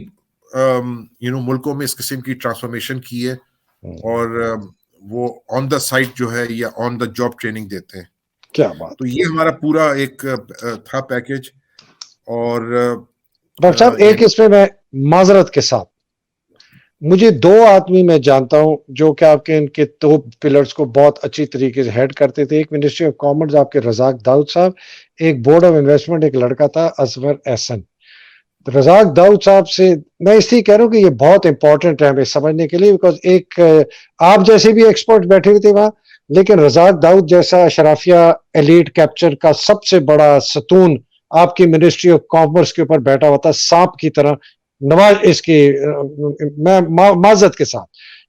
ملکوں میں اس قسم کی ٹرانسفارمیشن کی ہے, اور وہ آن دا سائٹ جو ہے یا آن دا جاب ٹریننگ دیتے ہیں. کیا بات. تو یہ ہمارا پورا ایک تھا پیکج. اور ڈاکٹر صاحب ایک اس میں معذرت کے ساتھ, مجھے 2 آدمی میں جانتا ہوں جو کہ آپ کے ان کے 2 پلرز کو بہت اچھی طریقے سے ہیڈ کرتے تھے. ایک منسٹری آف کامرس آپ کے رزاق داؤد صاحب, ایک بورڈ آف انویسٹمنٹ ایک لڑکا تھا ازور احسن. رزاق داؤد صاحب سے میں اس لیے کہہ رہا ہوں کہ یہ بہت امپورٹنٹ ہے ہمیں سمجھنے کے لیے, بیکاز ایک آپ جیسے بھی ایکسپرٹ بیٹھے ہوئے تھے وہاں, لیکن رزاق داؤد جیسا اشرافیہ ایلیٹ کیپچر کا سب سے بڑا ستون آپ کی منسٹری آف کامرس کے اوپر بیٹھا ہوا تھا, سانپ کی طرح. نواز اس کی میں معذرت کے ساتھ,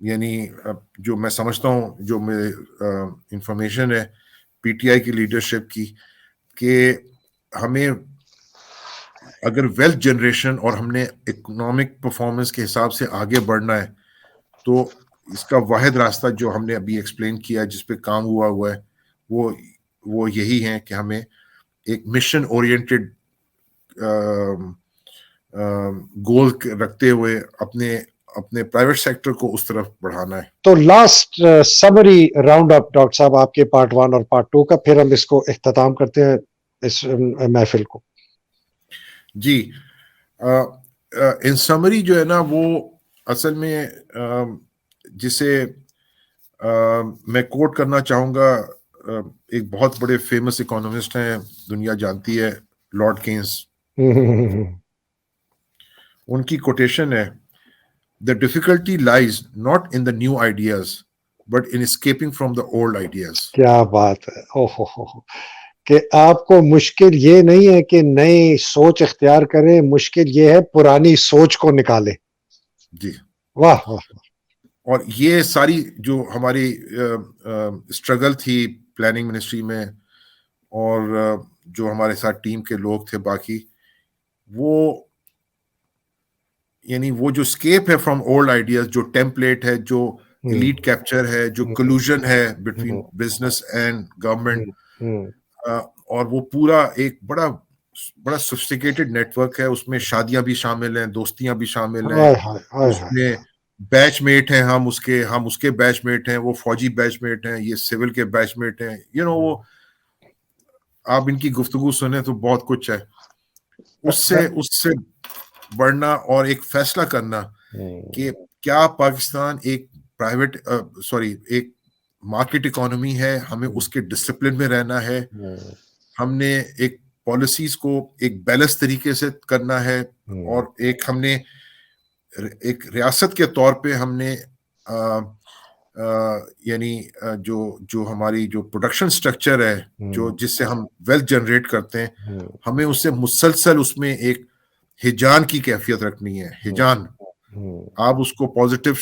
یعنی جو میں سمجھتا ہوں جو میرے انفارمیشن ہے پی ٹی آئی کی لیڈرشپ کی کہ ہمیں اگر ویلتھ جنریشن اور ہم نے اکنامک پرفارمنس کے حساب سے آگے بڑھنا ہے تو اس کا واحد راستہ جو ہم نے ابھی ایکسپلین کیا جس پہ کام ہوا ہے وہ یہی ہے کہ ہمیں ایک مشن اورینٹڈ گول رکھتے ہوئے اپنے پرائیویٹ سیکٹر کو اس طرف بڑھانا ہے. تو last summary round up doctor صاحب آپ کے پارٹ 1 اور پارٹ 2 کا، پھر ہم اس کو اختتام کرتے ہیں اس محفل کو. جی ان سمری جو ہے نا وہ اصل میں جسے میں کوٹ کرنا چاہوں گا، ایک بہت بڑے فیمس اکانومسٹ ہیں، دنیا جانتی ہے، لارڈ کینز. ان کی کوٹیشن ہے The difficulty lies not in the new ideas, but in escaping from the old ideas. کیا بات ہے، کہ آپ کو مشکل یہ نہیں ہے کہ نئی سوچ اختیار کریں، مشکل یہ ہے پرانی سوچ کو نکالیں. جی واہ واہ. اور یہ ساری جو ہماری اسٹرگل تھی پلاننگ منسٹری میں اور جو ہمارے ساتھ ٹیم کے لوگ تھے باقی، یعنی وہ جو اسکیپ ہے فرام اولڈ آئیڈیاز، جو ٹیمپلیٹ ہے، جو ایلیٹ کیپچر ہے، جو کلوژن ہے بٹوین بزنس اینڈ گورنمنٹ، اور وہ پورا ایک بڑا سوفسٹیکیٹڈ نیٹ ورک ہے. اس میں شادیاں بھی شامل ہیں، دوستیاں بھی شامل ہیں، اس میں بیچ میٹ ہیں، ہم اس کے بیچ میٹ ہیں، وہ فوجی بیچ میٹ ہیں، یہ سول کے بیچ میٹ ہیں. وہ آپ ان کی گفتگو سنیں تو بہت کچھ ہے. اس سے بڑھنا اور ایک فیصلہ کرنا کہ کیا پاکستان ایک ایک مارکیٹ اکانومی ہے، ہمیں اس کے ڈسپلن میں رہنا ہے، ہم نے ایک پالیسیز کو ایک بیلنس طریقے سے کرنا ہے، اور ہم نے ایک ریاست کے طور پہ ہم نے یعنی جو ہماری جو پروڈکشن سٹرکچر ہے، جس سے ہم ویلتھ جنریٹ کرتے ہیں، ہمیں اس سے مسلسل اس میں ایک ہجان کی کیفیت رکھنی ہے. ہجان آپ اس کو پازیٹیو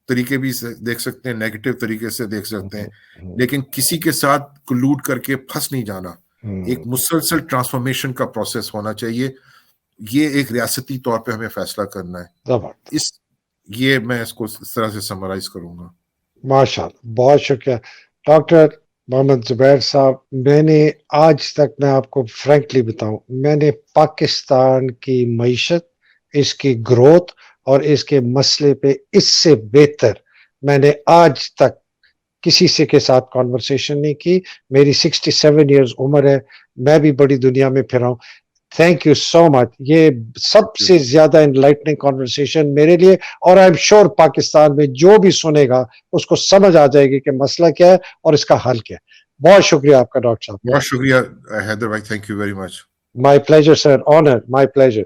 طریقے بھی دیکھ سکتے ہیں، نیگیٹو طریقے سے دیکھ سکتے ہیں، لیکن کسی کے ساتھ کلوڈ کر کے پھنس نہیں جانا. ایک مسلسل ٹرانسفارمیشن کا پروسیس ہونا چاہیے. یہ ایک ریاستی طور پہ ہمیں فیصلہ کرنا ہے. یہ میں اس کو اس طرح سے سمرائز کروں گا. ماشاءاللہ، بہت شکریہ ڈاکٹر محمد زبیر صاحب. میں نے آج تک، میں آپ کو فرینکلی بتاؤں، میں نے پاکستان کی معیشت، اس کی گروتھ اور اس کے مسئلے پہ اس سے بہتر میں نے آج تک کسی سے کے ساتھ کانورسیشن نہیں کی. میری 67 ایئرز عمر ہے، میں بھی بڑی دنیا میں پھرا ہوں. تھینک یو سو مچ. یہ سب سے زیادہ انلائٹننگ کانورسیشن میرے لیے، اور آئی ایم شیور پاکستان میں جو بھی سنے گا اس کو سمجھ آ جائے گی کہ مسئلہ کیا ہے اور اس کا حل کیا ہے. بہت شکریہ آپ کا ڈاکٹر صاحب. بہت شکریہ حیدر بھائی، thank you very much. My pleasure sir, honour, my pleasure.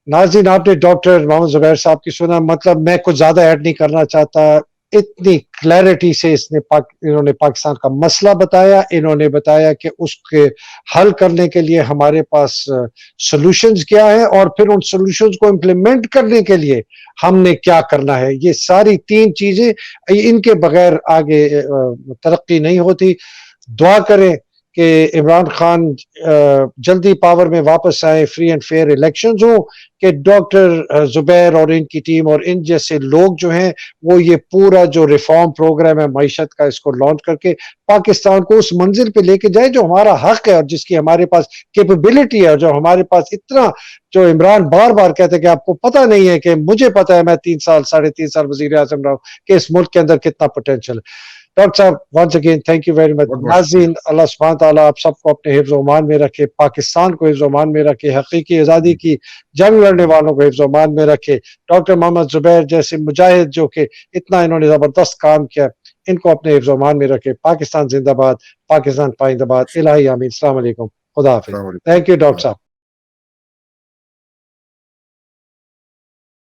ناظرین، آپ نے ڈاکٹر محمد زبیر صاحب کی سنا. مطلب میں کچھ زیادہ ایڈ نہیں کرنا چاہتا. اتنی کلیئرٹی سے انہوں نے پاکستان کا مسئلہ بتایا. انہوں نے بتایا کہ اس کے حل کرنے کے لیے ہمارے پاس سولوشنز کیا ہیں، اور پھر ان سولوشنز کو امپلیمنٹ کرنے کے لیے ہم نے کیا کرنا ہے. یہ ساری 3 چیزیں، ان کے بغیر آگے ترقی نہیں ہوتی. دعا کریں کہ عمران خان جلدی پاور میں واپس آئے، فری اینڈ فیئر الیکشنز ہوں، کہ ڈاکٹر زبیر اور ان کی ٹیم اور ان جیسے لوگ جو ہیں وہ یہ پورا جو ریفارم پروگرام ہے معیشت کا، اس کو لانچ کر کے پاکستان کو اس منزل پہ لے کے جائے جو ہمارا حق ہے اور جس کی ہمارے پاس کیپیبلٹی ہے، اور جو ہمارے پاس اتنا، جو عمران بار بار کہتے ہیں کہ آپ کو پتہ نہیں ہے، کہ مجھے پتہ ہے، میں 3 سال 3.5 سال وزیر اعظم رہا ہوں، کہ اس ملک کے اندر کتنا پوٹینشیل ہے. ڈاکٹر صاحب once again thank you very much. ناظرین، اللہ سبحانہ تعالیٰ آپ سب کو اپنے حفظ و امان میں رکھے، پاکستان کو حفظ و امان میں رکھے، حقیقی آزادی کی جنگ لڑنے والوں کو حفظ و امان میں رکھے. ڈاکٹر محمد زبیر جیسے مجاہد جو کہ اتنا انہوں نے زبردست کام کیا، ان کو اپنے حفظ و امان میں رکھے. پاکستان زندہ باد، پاکستان پائندہ باد. الہی آمین. السلام علیکم، خدا حافظ. تھینک یو ڈاکٹر صاحب.